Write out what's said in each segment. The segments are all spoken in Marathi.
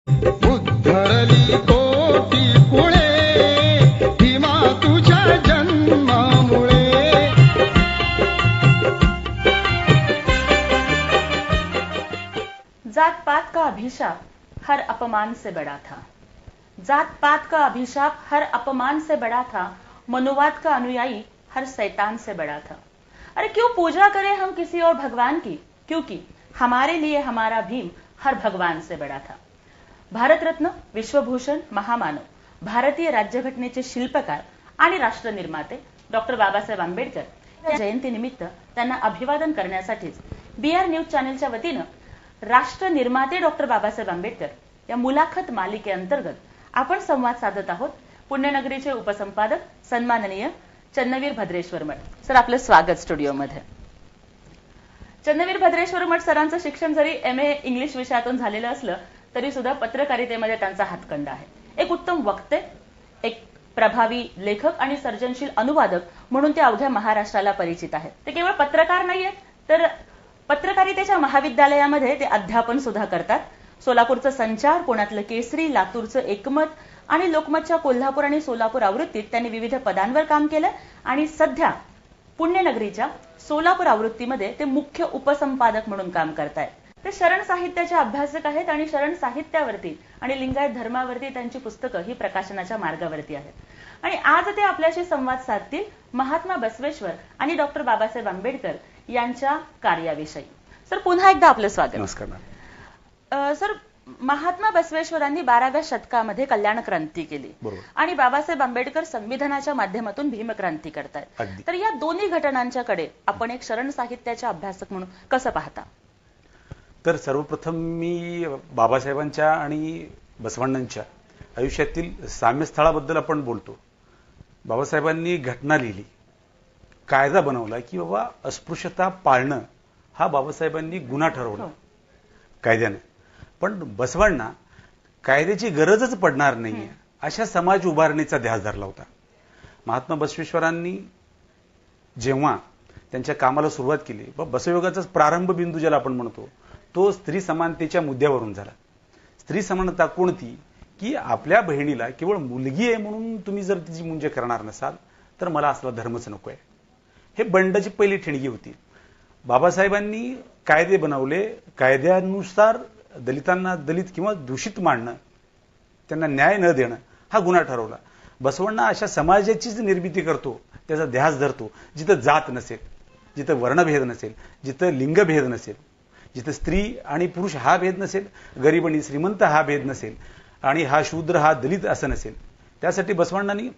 उद्धरली कोटी कुळे भीमा तुझ्या जन्मामुळे. जात पात का अभिशाप हर अपमान से बड़ा था. जात पात का अभिशाप हर अपमान से बड़ा था. मनुवाद का अनुयायी हर शैतान से बड़ा था. अरे क्यों पूजा करें हम किसी और भगवान की, क्योंकि हमारे लिए हमारा भीम हर भगवान से बड़ा था. भारत रत्न, विश्वभूषण, महामानव, भारतीय राज्यघटनेचे शिल्पकार आणि राष्ट्र निर्माते डॉक्टर बाबासाहेब आंबेडकर या जयंतीनिमित्त त्यांना अभिवादन करण्यासाठीच BR न्यूज चॅनलच्या वतीनं राष्ट्र निर्माते डॉक्टर बाबासाहेब आंबेडकर या मुलाखत मालिकेअंतर्गत आपण संवाद साधत आहोत. पुण्यनगरीचे उपसंपादक सन्माननीय चन्नवीर भद्रेश्वर मठ सर, आपलं स्वागत स्टुडिओमध्ये. चन्नवीर भद्रेश्वर मठ सरांचं शिक्षण जरी MA इंग्लिश विषयातून झालेलं असलं तरी सुद्धा पत्रकारितेमध्ये त्यांचा हातखंडा आहे. एक उत्तम वक्ते, एक प्रभावी लेखक आणि सर्जनशील अनुवादक म्हणून ते अवघ्या महाराष्ट्राला परिचित आहेत. ते केवळ पत्रकार नाहीयेत, तर पत्रकारितेच्या महाविद्यालयामध्ये ते अध्यापन सुद्धा करतात. सोलापूरचं संचार, पुण्यातलं केसरी, लातूरचं एकमत आणि लोकमतच्या कोल्हापूर आणि सोलापूर आवृत्तीत त्यांनी विविध पदांवर काम केलं आणि सध्या पुण्यनगरीच्या सोलापूर आवृत्तीमध्ये ते मुख्य उपसंपादक म्हणून काम करतायत. ते शरण साहित्याचे अभ्यासक आहेत आणि शरण साहित्यावरती आणि लिंगायत धर्मावरती त्यांची पुस्तकं ही प्रकाशनाच्या मार्गावरती आहेत. आणि आज ते आपल्याशी संवाद साधतील महात्मा बसवेश्वर आणि डॉक्टर बाबासाहेब आंबेडकर यांच्या कार्याविषयी. सर, पुन्हा एकदा आपलं स्वागत. नमस्कार. सर, महात्मा बसवेश्वरांनी 12व्या शतकामध्ये कल्याण क्रांती केली आणि बाबासाहेब आंबेडकर संविधानाच्या माध्यमातून भीमक्रांती करतायत. तर या दोन्ही घटनांच्याकडे आपण एक शरण साहित्याचे अभ्यासक म्हणून कसं पाहता? तर सर्वप्रथम मी बाबासाहेबांच्या आणि बसवण्णांच्या आयुष्यातील साम्यस्थळाबद्दल आपण बोलतो. बाबासाहेबांनी घटना लिहिली, कायदा बनवला की बाबा अस्पृश्यता पाळणं हा बाबासाहेबांनी गुन्हा ठरवला कायद्याने. पण बसवण्णा कायद्याची गरजच पडणार नाहीये अशा समाज उभारणीचा ध्यास धरला होता. महात्मा बसवेश्वरांनी जेव्हा त्यांच्या कामाला सुरुवात केली, बसवयोगाचा प्रारंभ बिंदू ज्याला आपण म्हणतो तो स्त्री समानतेच्या मुद्द्यावरून झाला. स्त्री समानता कोणती, की आपल्या बहिणीला केवळ मुलगी आहे म्हणून तुम्ही जर तिची मुंज करणार नसाल तर मला असला धर्मच नको आहे. हे बंडाची पहिली ठिणगी होती. बाबासाहेबांनी कायदे बनवले, कायद्यानुसार दलितांना दलित किंवा दूषित मानणं, त्यांना न्याय न देणं हा गुन्हा ठरवला. बसवण्णा अशा समाजाचीच निर्मिती करतो, त्याचा ध्यास धरतो जिथं जात नसेल, जिथं वर्णभेद नसेल, जिथं लिंगभेद नसेल, जिथं स्त्री आणि पुरुष हा भेद नसेल, गरीब आणि श्रीमंत हा भेद नसेल आणि हा शूद्र हा दलित असं नसेल. त्यासाठी बसवण्णांनी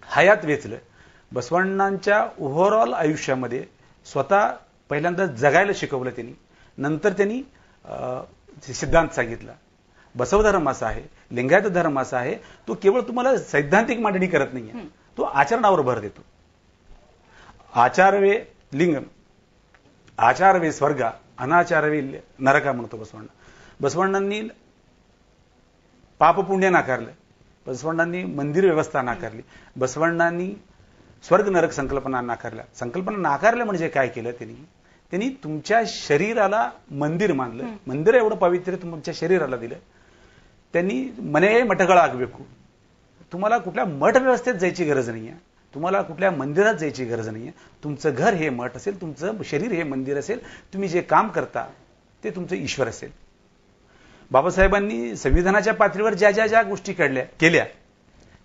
हयात वेचलं. बसवण्णांच्या ओव्हरऑल आयुष्यामध्ये स्वतः पहिल्यांदा जगायला शिकवलं त्यांनी. नंतर त्यांनी सिद्धांत सांगितला. बसव धर्म असा आहे, लिंगायत धर्म असा आहे, तो केवळ तुम्हाला सैद्धांतिक मांडणी करत नाहीये, तो आचरणावर भर देतो. आचारवे लिंग, आचारवे स्वर्ग, अनाचारवे नरका म्हणतो बसवण्णा. बसवण्णांनी पापपुण्य नाकारलं, बसवण्णांनी मंदिर व्यवस्था नाकारली, बसवण्णांनी स्वर्ग नरक संकल्पना नाकारल्या. संकल्पना नाकारल्या म्हणजे काय केलं त्यांनी तुमच्या शरीराला मंदिर मानलं. मंदिर एवढं पावित्र्य तुमच्या शरीराला दिलं. त्यांनी मने मठगळा आगवेकू, तुम्हाला कुठल्या मठ व्यवस्थेत जायची गरज नाहीये, तुम्हाला कुठल्या मंदिरात जायची गरज नाहीये. तुमचं घर हे मठ असेल, तुमचं शरीर हे मंदिर असेल, तुम्ही जे काम करता ते तुमचं ईश्वर असेल. बाबासाहेबांनी संविधानाच्या पातळीवर ज्या ज्या ज्या गोष्टी केल्या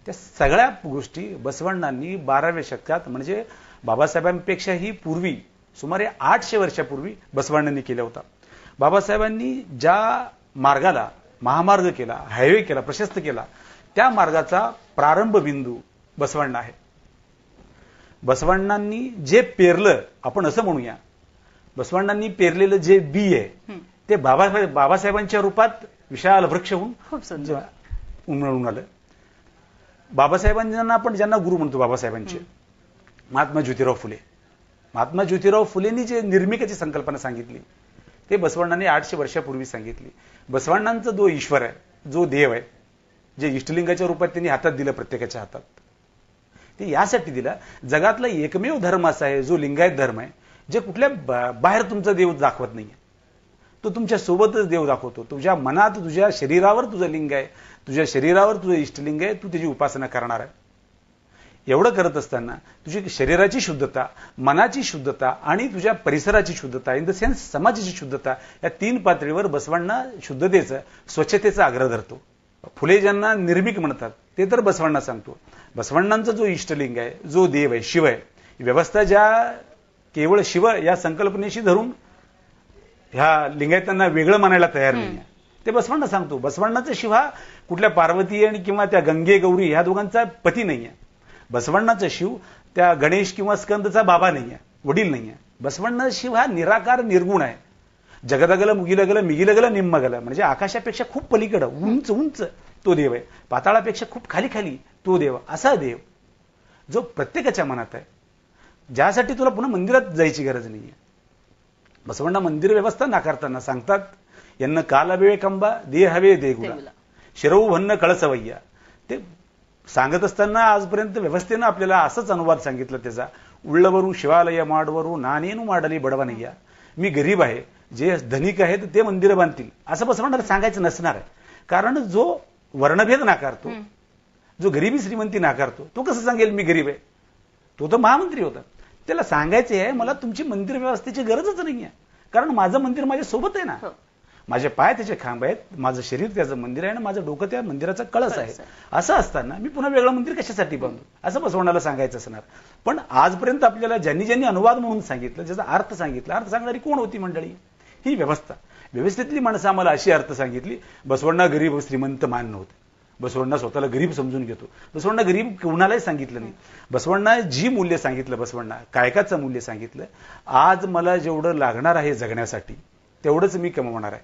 त्या सगळ्या गोष्टी बसवण्णांनी 12व्या शतकात म्हणजे बाबासाहेबांपेक्षाही पूर्वी सुमारे 800 वर्षापूर्वी बसवण्णांनी केला होता. बाबासाहेबांनी ज्या मार्गाला महामार्ग केला, हायवे केला, प्रशस्त केला, त्या मार्गाचा प्रारंभ बिंदू बसवण्णा आहे. बसवण्णांनी जे पेरलं, आपण असं म्हणूया, बसवण्णांनी पेरलेलं जे बी आहे ते बाबासाहेबांच्या रूपात विशाल वृक्ष होऊन उमळून आलं. बाबासाहेबांना आपण ज्यांना गुरु म्हणतो बाबासाहेबांचे, महात्मा ज्योतिराव फुले. महात्मा ज्योतिराव फुलेंनी जे निर्मिकेची संकल्पना सांगितली ते बसवण्णांनी 800 वर्षापूर्वी सांगितली. बसवण्णांचा जो ईश्वर आहे, जो देव आहे, जे इष्टलिंगाच्या रूपात त्यांनी हातात दिलं प्रत्येकाच्या हातात, ते यासाठी दिलं जगातला एकमेव धर्म असा आहे जो लिंगायत धर्म आहे, जे कुठल्या बाहेर तुमचा देव दाखवत नाहीये. तो तुमच्या सोबतच देव दाखवतो. तुझ्या मनात, तुझ्या शरीरावर तुझं लिंग आहे, तुझ्या शरीरावर तुझं इष्टलिंग आहे, तू त्याची उपासना करणार आहे. एवढं करत असताना तुझी शरीराची शुद्धता, मनाची शुद्धता आणि तुझ्या परिसराची शुद्धता, इन द सेन्स समाजाची शुद्धता, या 3 पातळीवर बसवांना शुद्धतेचं, स्वच्छतेचा आग्रह धरतो. फुले ज्यांना निर्मिक म्हणतात ते तर बसवांना सांगतो. बसवण्णांचा जो इष्टलिंग आहे, जो देव आहे, शिव आहे, व्यवस्था ज्या केवळ शिव या संकल्पनेशी धरून ह्या लिंगायतांना वेगळं मानायला तयार नाही, ते बसवण्णा सांगतो. बसवण्णाचा शिव हा कुठल्या पार्वती आणि किंवा त्या गंगे गौरी ह्या दोघांचा पती नाहीये. बसवण्णाचा शिव त्या गणेश किंवा स्कंदचा बाबा नाहीये, वडील नाहीये. बसवण्णा शिव हा निराकार निर्गुण आहे. जगदगल मुगिलगल मिगिलगल निम्मगल, म्हणजे आकाशापेक्षा खूप पलीकडं उंच उंच तो देव आहे, पाताळापेक्षा खूप खाली खाली तो देव, असा देव जो प्रत्येकाच्या मनात आहे, ज्यासाठी तुला पुन्हा मंदिरात जायची गरज नाहीये. बसवण्णा मंदिर व्यवस्था नाकारताना सांगतात, यांना कालविवेकंबा दे हवे देगुला शिरऊ भन्न कळसवय्या. ते सांगत असताना आजपर्यंत व्यवस्थेनं आपल्याला असंच अनुवाद सांगितलं त्याचा, उಳ್ಳवरू शिवालय माडवरू नानेनु माडली बडवनय्या. मी गरीब आहे, जे धनिक आहेत ते मंदिरं बांधतील, असं बसवण्णाला सांगायचं नसणार आहे. कारण जो वर्णभेद नाकारतो, जो गरिबी श्रीमंती नाकारतो, तो कसं सांगेल मी गरीब आहे? तो तर महामंत्री होता. त्याला सांगायचे आहे, मला तुमची मंदिर व्यवस्थेची गरजच नाही आहे, कारण माझं मंदिर माझ्या सोबत आहे ना. माझे पाय त्याचे खांब आहेत, माझं शरीर त्याचं मंदिर आहे आणि माझं डोकं त्या मंदिराचा कळस आहे. असं असताना मी पुन्हा वेगळं मंदिर कशासाठी बांधू, असं बसवण्याला सांगायचं असणार. पण आजपर्यंत आपल्याला ज्यांनी ज्यांनी अनुवाद म्हणून सांगितलं, ज्याचा अर्थ सांगितला, अर्थ सांगणारी कोण होती मंडळी? ही व्यवस्था. व्यवस्थेतली माणसं आम्हाला अशी अर्थ सांगितली. बसवण्णा गरीब श्रीमंत मान नव्हते. बसवण्णा स्वतःला गरीब समजून घेतो. बसवण्णा गरीब कोणालाही सांगितलं नाही. बसवण्णा जी मूल्य सांगितलं, बसवण्णा कायकाचं मूल्य सांगितलं, आज मला जेवढं लागणार आहे जगण्यासाठी तेवढंच मी कमवणार आहे,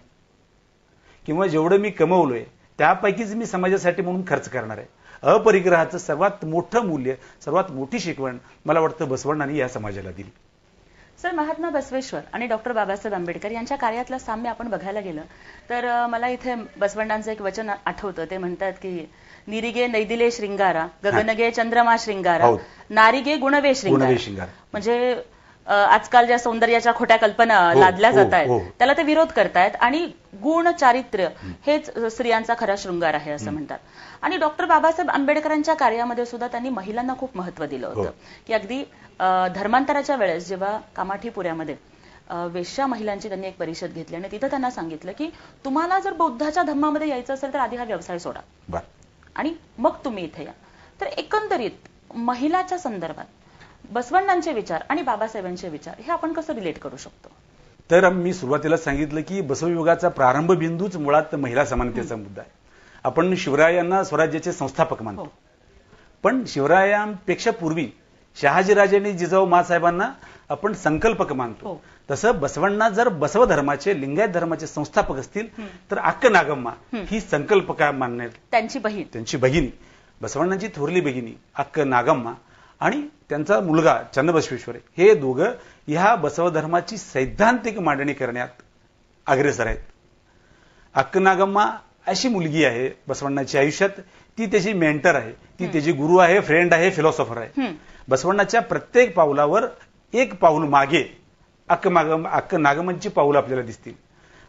किंवा जेवढं मी कमवलोय त्यापैकीच मी समाजासाठी म्हणून खर्च करणार आहे. अपरिग्रहाचं सर्वात मोठं मूल्य, सर्वात मोठी शिकवण मला वाटतं बसवण्णांनी या समाजाला दिली. सर, महात्मा बसवेश्वर आणि डॉक्टर बाबासाहेब आंबेडकर यांच्या कार्यातलं साम्य आपण बघायला गेलं तर मला इथे बसवण्णांचं एक वचन आठवतं. ते म्हणतात की निरिगे नैदिले श्रृंगारा, गगनगे चंद्रमा श्रृंगारा, नारिगे गुणवे श्रृंगारा. म्हणजे आजकाल ज्या सौंदर्याच्या खोट्या कल्पना लादल्या जात आहेत त्याला ते विरोध करतायत आणि गुण चारित्र्य हेच स्त्रियांचा खरा शृंगार आहे असं म्हणतात. आणि डॉक्टर बाबासाहेब आंबेडकरांच्या कार्यामध्ये सुद्धा त्यांनी महिलांना खूप महत्व दिलं होतं. की अगदी धर्मांतराच्या वेळेस जेव्हा कामाठीपुऱ्यामध्ये वेश्या महिलांची त्यांनी एक परिषद घेतली आणि तिथं त्यांना सांगितलं की तुम्हाला जर बौद्धाच्या धर्मामध्ये यायचं असेल तर आधी हा व्यवसाय सोडा आणि मग तुम्ही इथे या. तर एकंदरीत महिलाच्या संदर्भात बसवण्णांचे विचार आणि बाबासाहेबांचे विचार हे आपण कसं रिलेट करू शकतो? तर मी सुरुवातीला सांगितलं की बसवयुगाचा प्रारंभ बिंदूच मुळात महिला समानतेचा मुद्दा आहे. आपण शिवरायांना स्वराज्याचे संस्थापक मानतो, पण शिवरायांपेक्षा पूर्वी शहाजीराजांनी जिजाऊ मासाहेबांना आपण संकल्पक मानतो. तसं बसवण्णा जर बसव धर्माचे, लिंगायत धर्माचे संस्थापक असतील तर अक्क नागम्मा ही संकल्पका मानणार. त्यांची बहिणी, बसवण्णांची थोरली बहिणी अक्क नागम्मा आणि त्यांचा मुलगा चन्नबसवेश्वर, हे दोघं ह्या बसव धर्माची सैद्धांतिक मांडणी करण्यात अग्रेसर आहेत. अक्क नागम्मा अशी मुलगी आहे बसवण्णाच्या आयुष्यात, ती त्याची मेंटर आहे, ती त्याची गुरु आहे, फ्रेंड आहे, फिलॉसॉफर आहे. बसवण्णाच्या प्रत्येक पावलावर एक पाऊल मागे अक्क नागम्मांची पाऊल आपल्याला दिसतील.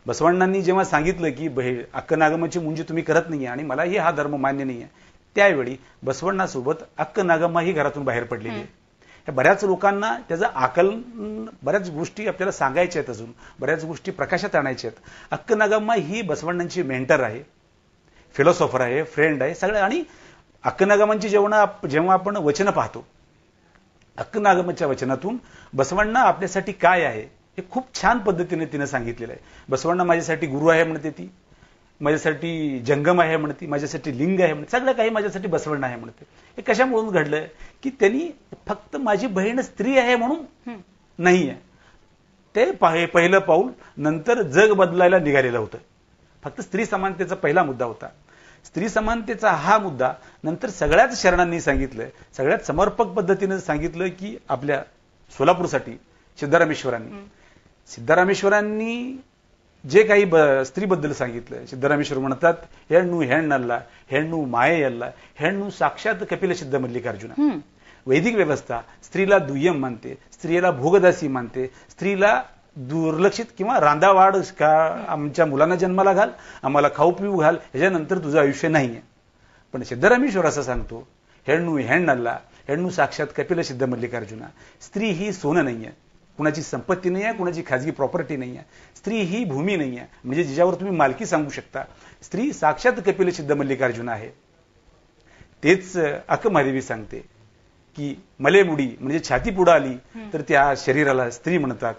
बसवण्णांनी जेव्हा सांगितलं की अक्क नागम्माची मुंजी तुम्ही करत नाहीये आणि मलाही हा धर्म मान्य नाहीये, त्यावेळी बसवण्णासोबत अक्क नागम्मा ही घरातून बाहेर पडलेली आहे. बऱ्याच लोकांना त्याचं आकलन, बऱ्याच गोष्टी आपल्याला सांगायच्या आहेत, अजून बऱ्याच गोष्टी प्रकाशात आणायच्या आहेत. अक्क नागम्मा ही बसवण्णांची मेंटर आहे, फिलॉसॉफर आहे, फ्रेंड आहे सगळं. आणि अक्क नागम्मांची जेव्हा आपण वचनं पाहतो, अक्क नागम्माच्या वचनातून बसवण्णा आपल्यासाठी काय आहे हे खूप छान पद्धतीने तिने सांगितलेलं आहे. बसवण्णा माझ्यासाठी गुरु आहे म्हणते, ती माझ्यासाठी जंगम आहे म्हणते, माझ्यासाठी लिंग आहे म्हणते, सगळं काही माझ्यासाठी बसवण्णा आहे म्हणते. हे कशामुळून घडलं की त्यांनी फक्त माझी बहीण स्त्री आहे म्हणून नाहीये, ते पहिलं पाऊल नंतर जग बदलायला निघालेलं होतं. फक्त स्त्री समानतेचा पहिला मुद्दा होता. स्त्री समानतेचा हा मुद्दा नंतर सगळ्याच शरणांनी सांगितलं, सगळ्यात समर्पक पद्धतीने सांगितलं की आपल्या सोलापूरसाठी सिद्धरामेश्वरांनी जे काही स्त्रीबद्दल सांगितलं. सिद्धरामेश्वर म्हणतात, हेण्णू हेण्णल्ला, हेण्णू मायेयल्ला, हेण्णू साक्षात कपिल सिद्ध मल्लिकार्जुना. वैदिक व्यवस्था स्त्रीला दुय्यम मानते, स्त्रीला भोगदासी मानते, स्त्रीला दुर्लक्षित किंवा रांदावाड का आमच्या मुलांना जन्माला घाल, आम्हाला खाऊ पिऊ घाल, ह्याच्यानंतर तुझं आयुष्य नाहीये. पण सिद्धरामेश्वर असं सांगतो, हेण्णू हेण्णल्ला, हेण्णू साक्षात कपिल सिद्ध मल्लिकार्जुना. स्त्री ही सोनं नाहीये, कुणाची संपत्ती नाही आहे, कुणाची खाजगी प्रॉपर्टी नाही आहे. स्त्री ही भूमी नाही आहे, म्हणजे जिच्यावर तुम्ही मालकी सांगू शकता. स्त्री साक्षात कपिल सिद्ध मल्लिकार्जुना आहे. तेच अक्कमहादेवी सांगते की मले मुडी म्हणजे छाती पुढं आली तर त्या शरीराला स्त्री म्हणतात,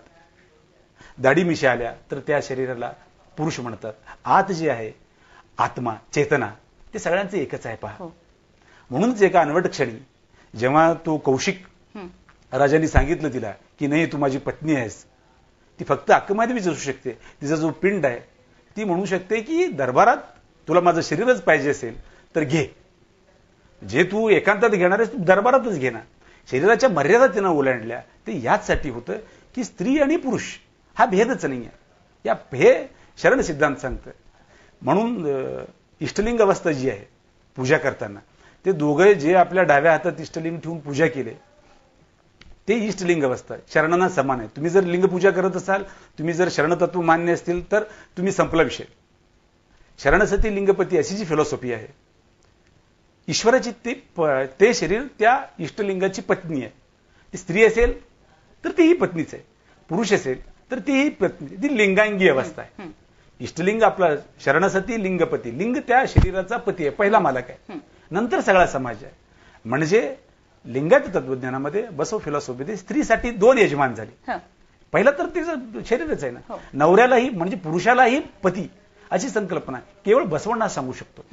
दाढी मिशा आल्या तर त्या शरीराला पुरुष म्हणतात. आत जे आहे आत्मा चेतना ते सगळ्यांचं एकच आहे पहा. म्हणूनच एका अनवट क्षणी जेव्हा तो कौशिक राजांनी सांगितलं तिला की नाही तू माझी पत्नी आहेस, ती फक्त अक्कमहादेवीच असू शकते. तिचा जो पिंड आहे ती म्हणू शकते की दरबारात तुला माझं शरीरच पाहिजे असेल तर घे, जे तू एकांतात घेणार आहेस तू दरबारातच घे ना. शरीराच्या मर्यादा तिनं ओलांडल्या. ते याचसाठी होतं की स्त्री आणि पुरुष हा भेदच नाहीये. हे शरण सिद्धांत सांगतं. म्हणून इष्टलिंग अवस्था जी आहे पूजा करताना ते दोघे जे आपल्या डाव्या हातात इष्टलिंग ठेवून पूजा केले ते इष्टलिंग अवस्था शरणांना समान आहे. तुम्ही जर लिंगपूजा करत असाल, तुम्ही जर शरणतत्व मान्य असतील तर तुम्ही संपला विषय. शरणसती लिंगपती अशी जी फिलॉसॉफी आहे, ईश्वराची ते शरीर त्या इष्टलिंगाची पत्नी आहे. ती स्त्री असेल तर तीही पत्नीच आहे, पुरुष असेल तर तीही पत्नी. ती लिंगांगी अवस्था आहे. इष्टलिंग आपला शरणसती लिंगपती, लिंग त्या शरीराचा पती आहे, पहिला मालक आहे, नंतर सगळा समाज आहे. म्हणजे लिंगायत तत्वज्ञानामध्ये बसव फिलॉसॉफीमध्ये स्त्रीसाठी दोन यजमान झाले. पहिला तर तिचं शरीरच आहे ना. नवऱ्यालाही म्हणजे पुरुषालाही पती अशी संकल्पना केवळ बसवण्णा सांगू शकतो.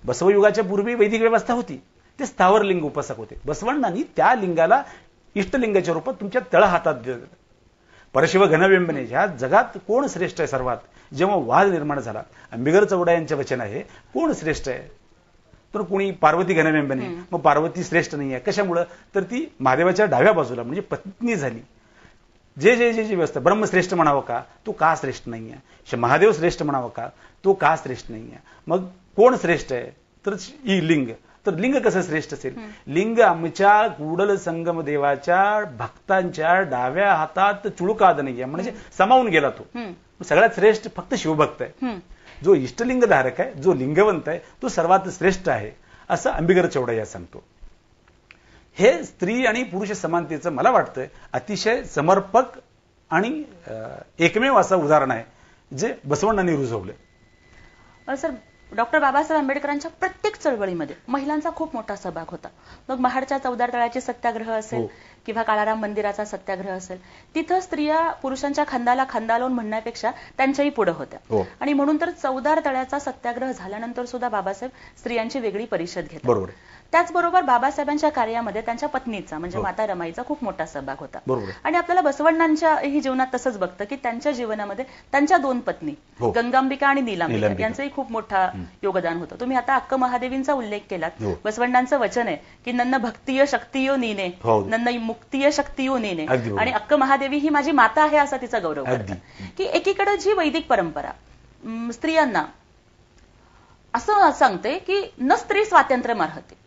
बसवयुगाच्या पूर्वी वैदिक व्यवस्था होती, ते स्थावर लिंग उपासक होते. बसवण्णांनी त्या लिंगाला इष्टलिंगाच्या रूपात तुमच्या तळहातात दिलं. परशिव घनबिंबने ह्या जगात कोण श्रेष्ठ आहे सर्वात, जेव्हा वाद निर्माण झाला, अंबिगर चौडा यांचे वचन आहे कोण श्रेष्ठ आहे, तर कोणी पार्वती घनबिंबने. मग पार्वती श्रेष्ठ नाही आहे, कशामुळं, तर ती महादेवाच्या डाव्या बाजूला म्हणजे पत्नी झाली. जे जे जे जी व्यवस्था, ब्रह्मश्रेष्ठ म्हणावं का, तो का श्रेष्ठ नाही आहे. महादेव श्रेष्ठ म्हणावं का, तो का श्रेष्ठ नाही आहे. मग कोण श्रेष्ठ आहे, तर लिंग. तर लिंग कसं श्रेष्ठ असेल, लिंग आमच्या कुडल संगम देवाच्या भक्तांच्या डाव्या हातात चुळकाद नाही आहे, म्हणजे समावून गेला तो. सगळ्यात श्रेष्ठ फक्त शिवभक्त आहे. जो इष्टलिंग धारक आहे, जो लिंगवंत आहे, तो सर्वात श्रेष्ठ आहे, असं अंबिगर चौडा या सांगतो. हे स्त्री आणि पुरुष समानतेचं मला वाटतं अतिशय समर्पक आणि एकमेव असं उदाहरण आहे जे बसवण्णांनी रुजवलं. सर, डॉक्टर बाबासाहेब आंबेडकरांच्या प्रत्येक चळवळीमध्ये महिलांचा खूप मोठा सहभाग होता. मग महाडच्या चौदार तळ्याचे सत्याग्रह असेल किंवा काळाराम मंदिराचा सत्याग्रह असेल, तिथं स्त्रिया पुरुषांच्या खांद्याला खांदा लावून म्हणण्यापेक्षा त्यांच्याही पुढे होत्या. आणि म्हणून तर चौदार तळ्याचा सत्याग्रह झाल्यानंतर सुद्धा बाबासाहेब स्त्रियांची वेगळी परिषद घेतात. बरोबर. त्याचबरोबर बाबासाहेबांच्या कार्यामध्ये त्यांच्या पत्नीचा म्हणजे माता रमाईचा खूप मोठा सहभाग होता. आणि आपल्याला बसवण्णांच्या ही जीवनात तसंच बघतं की त्यांच्या जीवनामध्ये त्यांच्या दोन पत्नी गंगांबिका आणि नीलांबिका यांचंही खूप मोठा योगदान होतं. तुम्ही आता अक्क महादेवींचा उल्लेख केलात. बसवण्णांचं वचन आहे की नन्न भक्तीय शक्तियो नीने, नन्न मुक्तीय शक्तियो नीने, आणि अक्क महादेवी ही माझी माता आहे असा तिचा गौरव करतात. की एकीकडे जी वैदिक परंपरा स्त्रियांना असं सांगते की न स्त्री स्वातंत्र्य मारहते,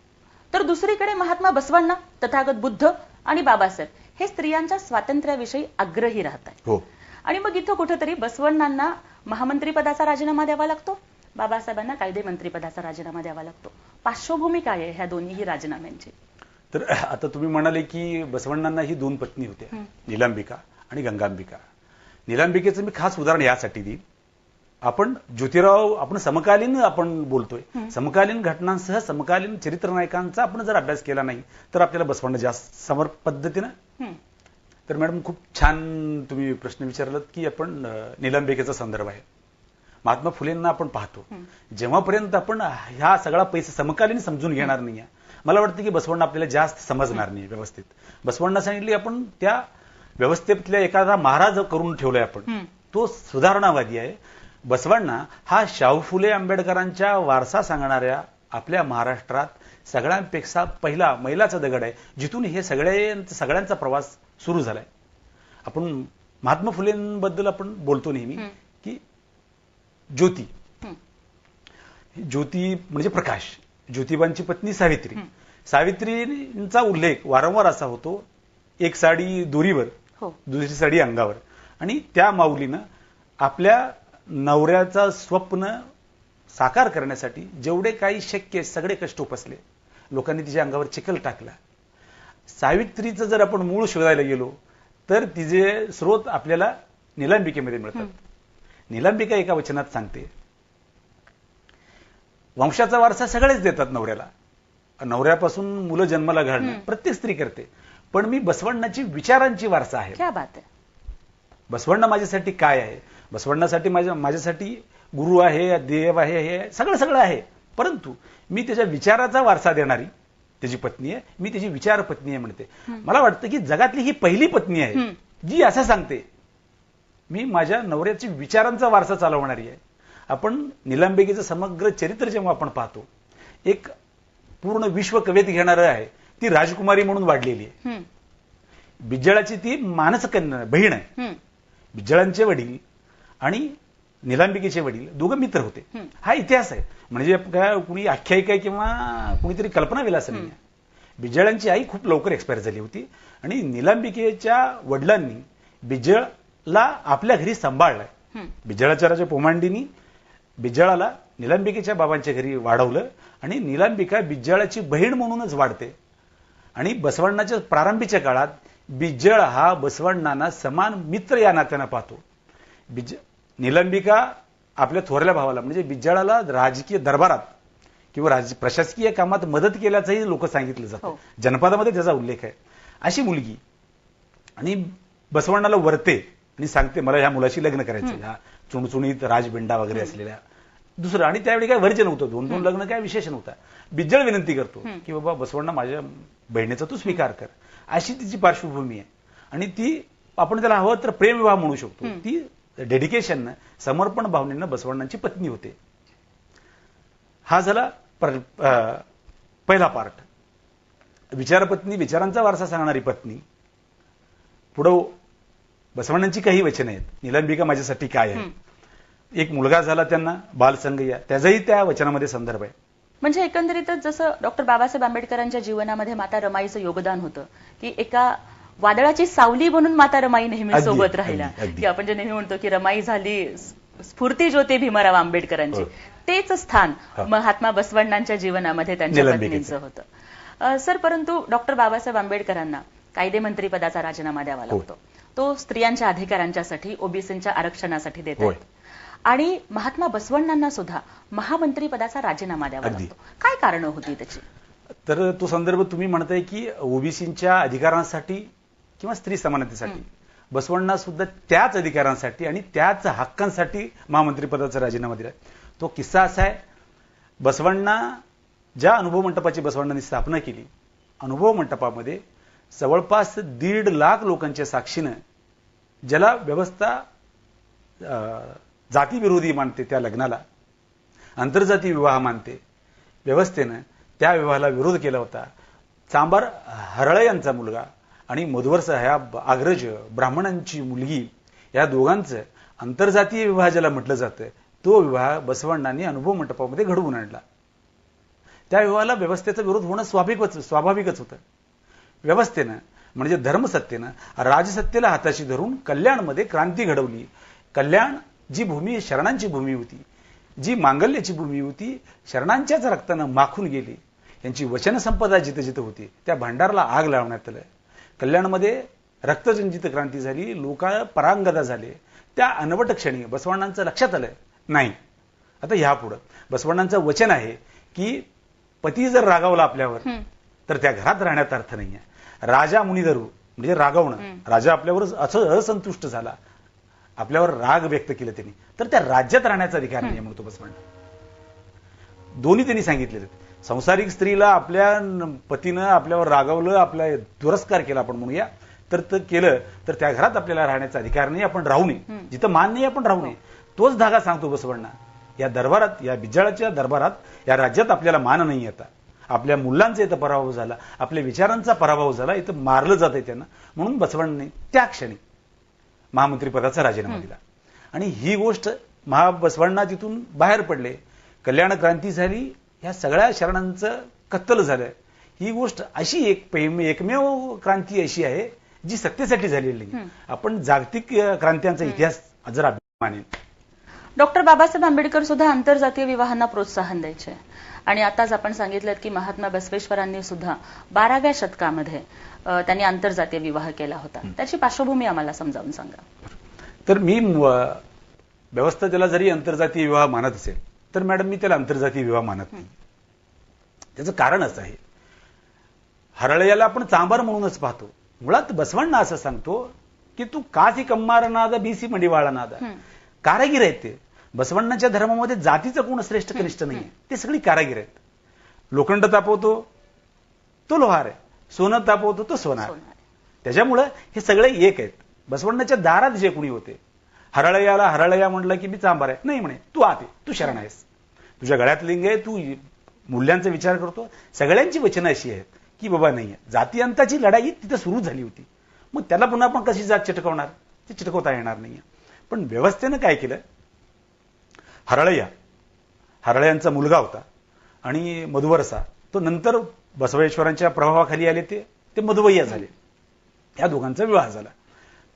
तर दुसरीकडे महात्मा बसवण्णा, तथागत बुद्ध आणि बाबासाहेब हे स्त्रियांच्या स्वातंत्र्याविषयी आग्रही राहतात. आणि मग इथं कुठेतरी बसवण्णांना महामंत्रीपदाचा राजीनामा द्यावा लागतो, बाबासाहेबांना कायदे मंत्रीपदाचा राजीनामा द्यावा लागतो. पार्श्वभूमी काय आहे ह्या दोन्ही राजीनाम्यांची? तर आता तुम्ही म्हणाले की बसवण्णांना ही दोन पत्नी होत्या, नीलांबिका आणि गंगांबिका. नीलांबिकेचं मी खास उदाहरण यासाठी देईन, आपण ज्योतिराव आपण समकालीन आपण बोलतोय, समकालीन घटनांसह समकालीन चरित्रनायकांचा आपण जर अभ्यास केला नाही तर आपल्याला बसवण्ण जास्त समर पद्धतीनं. तर मॅडम खूप छान तुम्ही प्रश्न विचारलात की आपण नीलांबिकेचा संदर्भ आहे. महात्मा फुलेंना आपण पाहतो, जेव्हापर्यंत आपण ह्या सगळा पैसा समकालीन समजून घेणार नाहीये, मला वाटतं की बसवण्ण आपल्याला जास्त समजणार नाही व्यवस्थित. बसवण्णा सांगितली आपण त्या व्यवस्थेतल्या एखादा महाराज करून ठेवलाय आपण, तो सुधारणावादी आहे. बसवण्णा हा शाहू फुले आंबेडकरांच्या वारसा सांगणाऱ्या आपल्या महाराष्ट्रात सगळ्यांपेक्षा पहिला मैलाचा दगड आहे, जिथून हे सगळ्यांचा प्रवास सुरू झालाय. आपण महात्मा फुलेंबद्दल आपण बोलतो नेहमी की ज्योती म्हणजे प्रकाश. ज्योतिबांची पत्नी सावित्री. सावित्रींचा उल्लेख वारंवार असा होतो, एक साडी दोरीवर, दुसरी साडी अंगावर. आणि त्या माऊलीनं आपल्या नवऱ्याचं स्वप्न साकार करण्यासाठी जेवढे काही शक्य सगळे कष्ट उपसले. लोकांनी तिच्या अंगावर चिखल टाकला. सावित्रीचं जर आपण मूळ शोधायला गेलो तर तिचे स्रोत आपल्याला नीलांबिकेमध्ये मिळतात. नीलांबिका एका वचनात सांगते, वंशाचा वारसा सगळेच देतात नवऱ्याला, नवऱ्यापासून मुलं जन्माला घालणं प्रत्येक स्त्री करते, पण मी बसवण्णाची विचारांची वारसा आहे. क्या बात आहे. बसवण्णा माझ्यासाठी काय आहे? बसवण्णासाठी माझ्यासाठी गुरु आहे, देव आहे, हे सगळं आहे, परंतु मी त्याच्या विचाराचा वारसा देणारी त्याची पत्नी आहे, मी त्याची विचार पत्नी आहे म्हणते. मला वाटतं की जगातली ही पहिली पत्नी आहे जी असं सांगते, मी माझ्या नवऱ्याची विचारांचा वारसा चालवणारी आहे. आपण नीलांबिकेचं समग्र चरित्र जेव्हा आपण पाहतो, एक पूर्ण विश्व कवेत घेणारं आहे. ती राजकुमारी म्हणून वाढलेली आहे. बिज्जळाची ती मानसकन्या बहीण आहे. बिज्जळांचे वडील आणि नीलांबिकेचे वडील दोघं मित्र होते. हा इतिहास आहे, म्हणजे कुणी आख्यायिका किंवा कुणीतरी कल्पना विलास नाही. बिज्जळांची आई खूप लवकर एक्सपायर झाली होती आणि नीलांबिकेच्या वडिलांनी बिज्जळला आपल्या घरी सांभाळलंय. बिज्जळाच्या राजा पोमांडीनी बिज्जळाला नीलांबिकेच्या बाबांच्या घरी वाढवलं आणि नीलांबिका बिज्जळाची बहीण म्हणूनच वाढते. आणि बसवण्णाच्या प्रारंभीच्या काळात बिज्जळ हा बसवण्णांना समान मित्र या नात्यानं पाहतो. नीलांबिका आपल्या थोरल्या भावाला म्हणजे बिज्जळाला राजकीय दरबारात किंवा प्रशासकीय कामात मदत केल्याचंही लोक सांगितलं जातं. जनपदामध्ये त्याचा उल्लेख आहे. अशी मुलगी आणि बसवण्णाला वरते आणि सांगते मला ह्या मुलाशी लग्न करायचं, ह्या चुणचुणीत राजबिंडा वगैरे असलेल्या. दुसरं, आणि त्यावेळी काय वर्ज नव्हतं, 2-2 लग्न काय विशेष नव्हता. बिज्जळ विनंती करतो की बाबा बसवण्णा माझ्या बहिणीचा तू स्वीकार कर. अशी तिची पार्श्वभूमी आहे आणि ती आपण त्याला हवं तर प्रेमविवाह म्हणू शकतो. ती डेडिकेशननं समर्पण भावनेनं बसवण्णांची पत्नी होते. हा झाला पहिला पार्ट. विचारपत्नी, विचारांचा वारसा सांगणारी पत्नी. पुढं बसवण्णांची काही वचनं आहेत. नीलांबिका माझ्यासाठी काय आहे? एक मुलगा झाला त्यांना, बालसंगय्या, त्याचाही त्या वचनामध्ये संदर्भ आहे. म्हणजे एकंदरीतच जसं डॉक्टर बाबासाहेब आंबेडकरांच्या जीवनामध्ये माता रमाईचं योगदान होतं की एका वादळाची सावली म्हणून माता रमाई नेहमी सोबत राहिल्या. की आपण जे नेहमी म्हणतो की रमाई झाली स्फूर्ती ज्योती भीमराव आंबेडकरांची, तेच स्थान महात्मा बसवण्णांच्या जीवनामध्ये त्यांच्या पत्नींचं होतं. सर, परंतु डॉक्टर बाबासाहेब आंबेडकरांना कायदे मंत्री पदाचा राजीनामा द्यावा लागतो. तो स्त्रियांच्या अधिकारांच्यासाठी, ओबीसींच्या आरक्षणासाठी देतात. आणि महात्मा बसवण्णांना सुद्धा महामंत्री पदाचा राजीनामा द्यावा लागतो. काय कारण होती त्याची? तर तो संदर्भ तुम्ही म्हणताय की ओबीसींच्या अधिकारांसाठी किंवा स्त्री समानतेसाठी, बसवण्णा सुद्धा त्याच अधिकारांसाठी आणि त्याच हक्कांसाठी महामंत्री पदाचा राजीनामा दिला. तो किस्सा असा आहे, बसवण्णा ज्या अनुभव मंडपाची बसवण्णांनी स्थापना केली, अनुभव मंडपामध्ये जवळपास 1.5 लाख लोकांच्या साक्षीनं ज्याला व्यवस्था जातीविरोधी मानते त्या लग्नाला आंतरजाती विवाह मानते, व्यवस्थेनं त्या विवाहाला विरोध केला होता. चांबार हरळे यांचा मुलगा आणि मधुवरसा ह्या अग्रज ब्राह्मणांची मुलगी, या दोघांचं आंतरजातीय विवाह ज्याला म्हटलं जातं, तो विवाह बसवण्णांनी अनुभव मंडपामध्ये घडवून आणला. त्या विवाहाला व्यवस्थेचा विरोध होणं स्वाभाविकच होतं. व्यवस्थेनं म्हणजे धर्मसत्तेनं राजसत्तेला हाताशी धरून कल्याणमध्ये क्रांती घडवली. कल्याण जी भूमी शरणांची भूमी होती, जी मांगल्याची भूमी होती, शरणांच्याच रक्तानं माखून गेली. यांची वचनसंपदा जिथं जिथं होती त्या भांडारला आग लावण्यात आलं. कल्याणमध्ये रक्तजंजित क्रांती झाली, लोक परांगदा झाले. त्या अनवट क्षणी बसवण्णांचं लक्षात आलं नाही, आता ह्यापुढं बसवण्णांचं वचन आहे की पती जर रागावला आपल्यावर तर त्या घरात राहण्यात अर्थ नाहीये. राजा मुनिधरू म्हणजे रागवणं, राजा आपल्यावर असंतुष्ट झाला, आपल्यावर राग व्यक्त केला त्यांनी, तर त्या राज्यात राहण्याचा अधिकार नाही म्हणतो बसवण्णा. दोन्ही त्यांनी सांगितलेले. संसारिक स्त्रीला आपल्या पतीनं आपल्यावर रागवलं, आपला दुरस्कार केला आपण म्हणूया, तर केलं तर त्या घरात आपल्याला राहण्याचा अधिकार नाही, आपण राहू नये, जिथं मान नाही आपण राहू नये. तोच धागा सांगतो बसवण्णा. या दरबारात, या बिज्जळाच्या दरबारात, या राज्यात आपल्याला मान नाही येता. आपल्या मुलांचा इथं पराभव झाला, आपल्या विचारांचा पराभव झाला, इथं मारलं जातंय त्यांना. म्हणून बसवण्णांनी त्या क्षणी महामंत्री पदाचा राजीनामा दिला. आणि ही गोष्ट बसवण्णा तिथून बाहेर पडले, कल्याण क्रांती झाली, ह्या सगळ्या शरणांचं कत्तल झालं. ही गोष्ट अशी एकमेव क्रांती अशी आहे जी सत्तेसाठी झालेली नाही. आपण जागतिक क्रांत्यांचा इतिहास जर मानेल. डॉक्टर बाबासाहेब आंबेडकर सुद्धा आंतरजातीय विवाहांना प्रोत्साहन द्यायचे आणि आताच आपण सांगितलं की महात्मा बसवेश्वरांनी सुद्धा 12व्या शतकामध्ये त्यांनी आंतरजातीय विवाह केला होता. त्याची पार्श्वभूमी आम्हाला समजावून सांगा. तर मी व्यवस्था त्याला जरी आंतरजातीय विवाह मानत असेल तर मॅडम मी त्याला आंतरजातीय विवाह मानत नाही. त्याचं कारणच आहे, हरळयाला आपण चांबार म्हणूनच पाहतो. मुळात बसवण्णा असं सांगतो की तू कासी कम्मार नादा बीसी मंडिवाळा नादा. कारागीर आहेत ते. बसवण्णाच्या धर्मामध्ये जातीचं कोण श्रेष्ठ कनिष्ठ नाहीये, ते सगळी कारागीर आहेत. लोखंड तापवतो तो लोहार आहे, सोनं तापवतो तो सोनार. त्याच्यामुळं हे सगळे एक आहेत. बसवण्णाच्या दारात जे कोणी होते, हरळयाला हरळया म्हणलं की मी चांबार आहे, नाही म्हणे तू आते, तू शरण आहेस, तुझ्या गळ्यात लिंग आहे, तू मूल्यांचा विचार करतो. सगळ्यांची वचनं अशी आहेत की बाबा नाहीये. जातीअंताची लढाई तिथं सुरू झाली होती. मग त्याला पुन्हा आपण कशी जात चिटकवणार, ते चिटकवता येणार नाहीये. पण व्यवस्थेनं काय केलं, हरळयांचा मुलगा होता आणि मधुवरसा, तो नंतर बसवेश्वरांच्या प्रभावाखाली आले, ते मधुवय्या झाले. या दोघांचा विवाह झाला.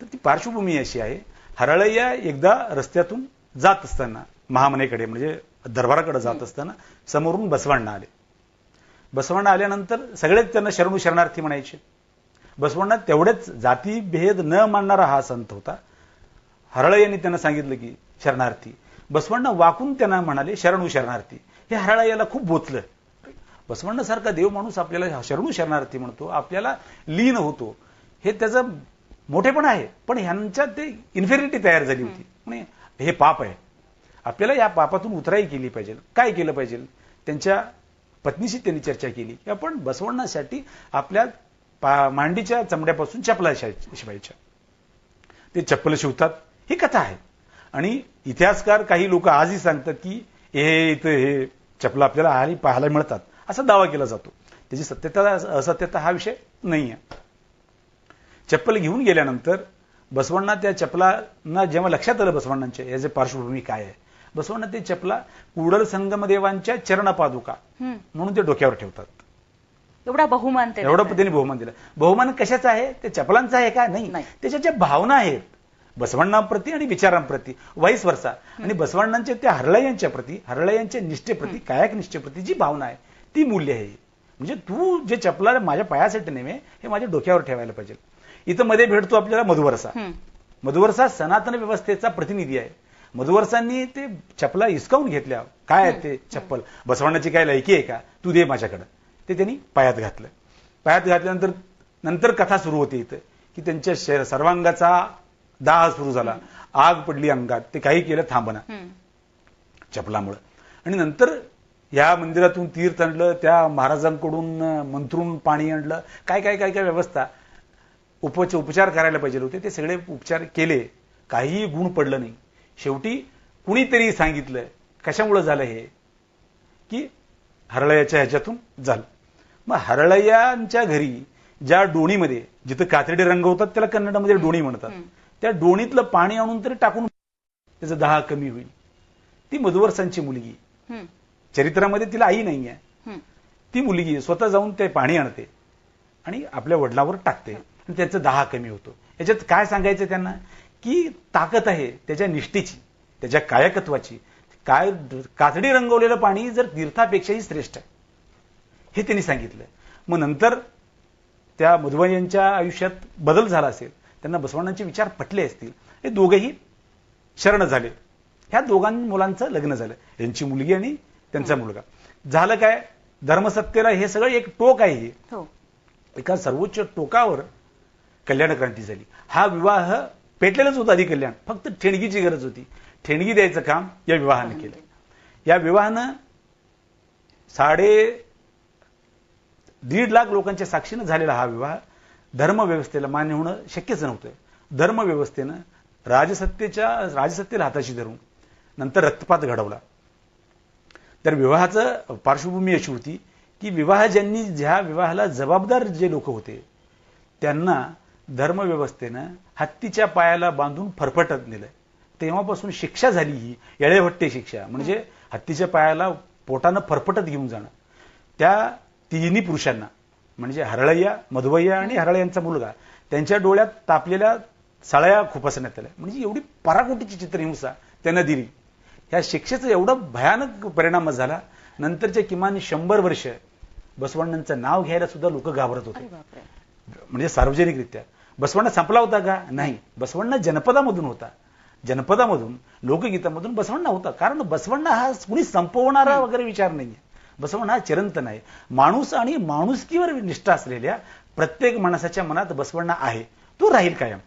तर ती पार्श्वभूमी अशी आहे, हरळय्या एकदा रस्त्यातून जात असताना महामनेकडे म्हणजे दरबाराकडे जात असताना समोरून बसवण्णा आले. बसवण्णा आल्यानंतर सगळेच त्यांना शरणू शरणार्थी म्हणायचे. बसवण्णा तेवढेच जातीभेद न मानणारा हा संत होता. हरळय्यांनी त्यांना सांगितलं की शरणार्थी. बसवण्णा वाकून त्यांना म्हणाले शरणू शरणार्थी. हे हरळय्याला खूप बोचलं. बसवण्णासारखा देव माणूस आपल्याला शरणू शरणार्थी म्हणतो, आपल्याला लीन होतो, हे त्याचं मोठेपण आहे. पण ह्यांच्यात ते इन्फेरिटी तयार झाली होती. म्हणजे हे पाप आहे, आपल्याला या पापातून उतराई केली पाहिजे. काय केलं पाहिजे, त्यांच्या पत्नीशी त्यांनी चर्चा केली की आपण बसवण्यासाठी आपल्या मांडीच्या चमड्यापासून चपला शिवायच्या. ते चप्पल शिवतात, ही कथा आहे. आणि इतिहासकार काही लोक आजही सांगतात की इथं हे चपला आपल्याला आली पाहायला मिळतात, असा दावा केला जातो. त्याची सत्यता असत्यता हा विषय नाहीये. चप्पल घेऊन गेल्यानंतर बसवण्णा त्या चपलांना जेव्हा लक्षात आलं बसवण्णांच्या याचे पार्श्वभूमी काय आहे, बसवण्णा ते चपला कुडल संगमदेवांच्या चरणपादुका म्हणून ते डोक्यावर ठेवतात. एवढा बहुमान, एवढा त्यांनी बहुमान दिला. बहुमान कशाचा आहे, ते चपलांचा आहे का, नाही, त्याच्या ज्या भावना आहेत बसवण्णांप्रती आणि विचारांप्रती, वाईस वर्षा. आणि बसवण्णांच्या त्या हरळयांच्या प्रती, हरळयांच्या निष्ठेप्रती, कायक निष्ठेप्रती जी भावना आहे ती मूल्य आहे. म्हणजे तू जे चपला माझ्या पायासाठी नेमे, हे माझ्या डोक्यावर ठेवायला पाहिजे. इथं मध्ये भेटतो आपल्याला मधुवरसा. मधुवरसा सनातन व्यवस्थेचा प्रतिनिधी आहे. मधुवरसांनी ते चपला हिसकावून घेतल्या. काय आहे ते चप्पल, बसवण्याची काय लायकी आहे का, तू दे माझ्याकडे. ते त्यांनी पायात घातलं. पायात घातल्यानंतर कथा सुरू होते इथं की त्यांच्या सर्वांगाचा दाह सुरू झाला, आग पडली अंगात, ते काही केलं थांबना चपलामुळं. आणि नंतर या मंदिरातून तीर्थ आणलं, त्या महाराजांकडून मंत्रून पाणी आणलं, काय काय काय काय व्यवस्था, उपचार करायला पाहिजे होते, ते सगळे उपचार केले, काहीही गुण पडलं नाही. शेवटी कुणीतरी सांगितलं, कशामुळं झालं हे, की हरळयाच्या ह्याच्यातून झालं. मग हरळयांच्या घरी ज्या डोणीमध्ये जिथं कातडी रंगवतात त्याला कन्नडमध्ये डोणी म्हणतात, त्या डोणीतलं पाणी आणून तरी टाकून त्याचा दाह कमी होईल. ती मधुवरसांची मुलगी, चरित्रामध्ये तिला आई नाही आहे, ती मुलगी स्वतः जाऊन ते पाणी आणते आणि आपल्या वडिलांवर टाकते आणि त्याचा दाह कमी होतो. याच्यात काय सांगायचं त्यांना, की ताकद आहे त्याच्या निष्ठेची, त्याच्या कायकत्वाची. काय कातडी रंगवलेलं पाणी जर तीर्थापेक्षाही श्रेष्ठ आहे हे त्यांनी सांगितलं. मग नंतर त्या मधुवय्यांच्या आयुष्यात बदल झाला असेल, त्यांना बसवण्णांचे विचार पटले असतील, हे दोघेही शरण झाले. ह्या दोघां मुलांचं लग्न झालं, यांची मुलगी आणि त्यांचा मुलगा. झालं काय, धर्मसत्तेला हे सगळं एक टोक आहे. एका सर्वोच्च टोकावर कल्याण क्रांती झाली. हा विवाह पेटलेलाच होता आधी कल्याण, फक्त ठेणगीची गरज होती. ठेणगी द्यायचं काम या विवाहानं केलं. या विवाहानं 1.5 लाख लोकांच्या साक्षीनं झालेला हा विवाह धर्मव्यवस्थेला मान्य होणं शक्यच नव्हतं. धर्मव्यवस्थेनं राजसत्तेला हाताशी धरून नंतर रक्तपात घडवला. तर विवाहाचं पार्श्वभूमी अशी होती की ज्या विवाहाला जबाबदार जे लोक होते त्यांना धर्मव्यवस्थेनं हत्तीच्या पायाला बांधून फरफटत नेलं. तेव्हापासून शिक्षा झाली ही येळेभट्टे शिक्षा, म्हणजे हत्तीच्या पायाला पोटानं फरफटत घेऊन जाणं. त्या तिन्ही पुरुषांना म्हणजे हरळय्या, मधुवय्या आणि हरळय्यांचा मुलगा, त्यांच्या डोळ्यात तापलेल्या सळया खुपसण्यात आल्या. म्हणजे एवढी पराकोटीची चित्रहिंसा त्यानं दिली. ह्या शिक्षेचा एवढा भयानक परिणाम झाला. नंतरचे किमान 100 वर्ष बसवण्णांचं नाव घ्यायला सुद्धा लोक घाबरत होते. म्हणजे सार्वजनिकरित्या. बसवण्णा संपला होता का? नाही. बसवण्णा जनपदामधून होता. जनपदामधून, लोकगीतामधून बसवण्णा होता. कारण बसवण्णा हा कुणी संपवणारा वगैरे विचार नाहीये. बसवण्णा हा चिरंतन आहे. माणूस आणि माणुसकीवर निष्ठा असलेल्या प्रत्येक माणसाच्या मनात बसवण्णा आहे. तो राहील कायम.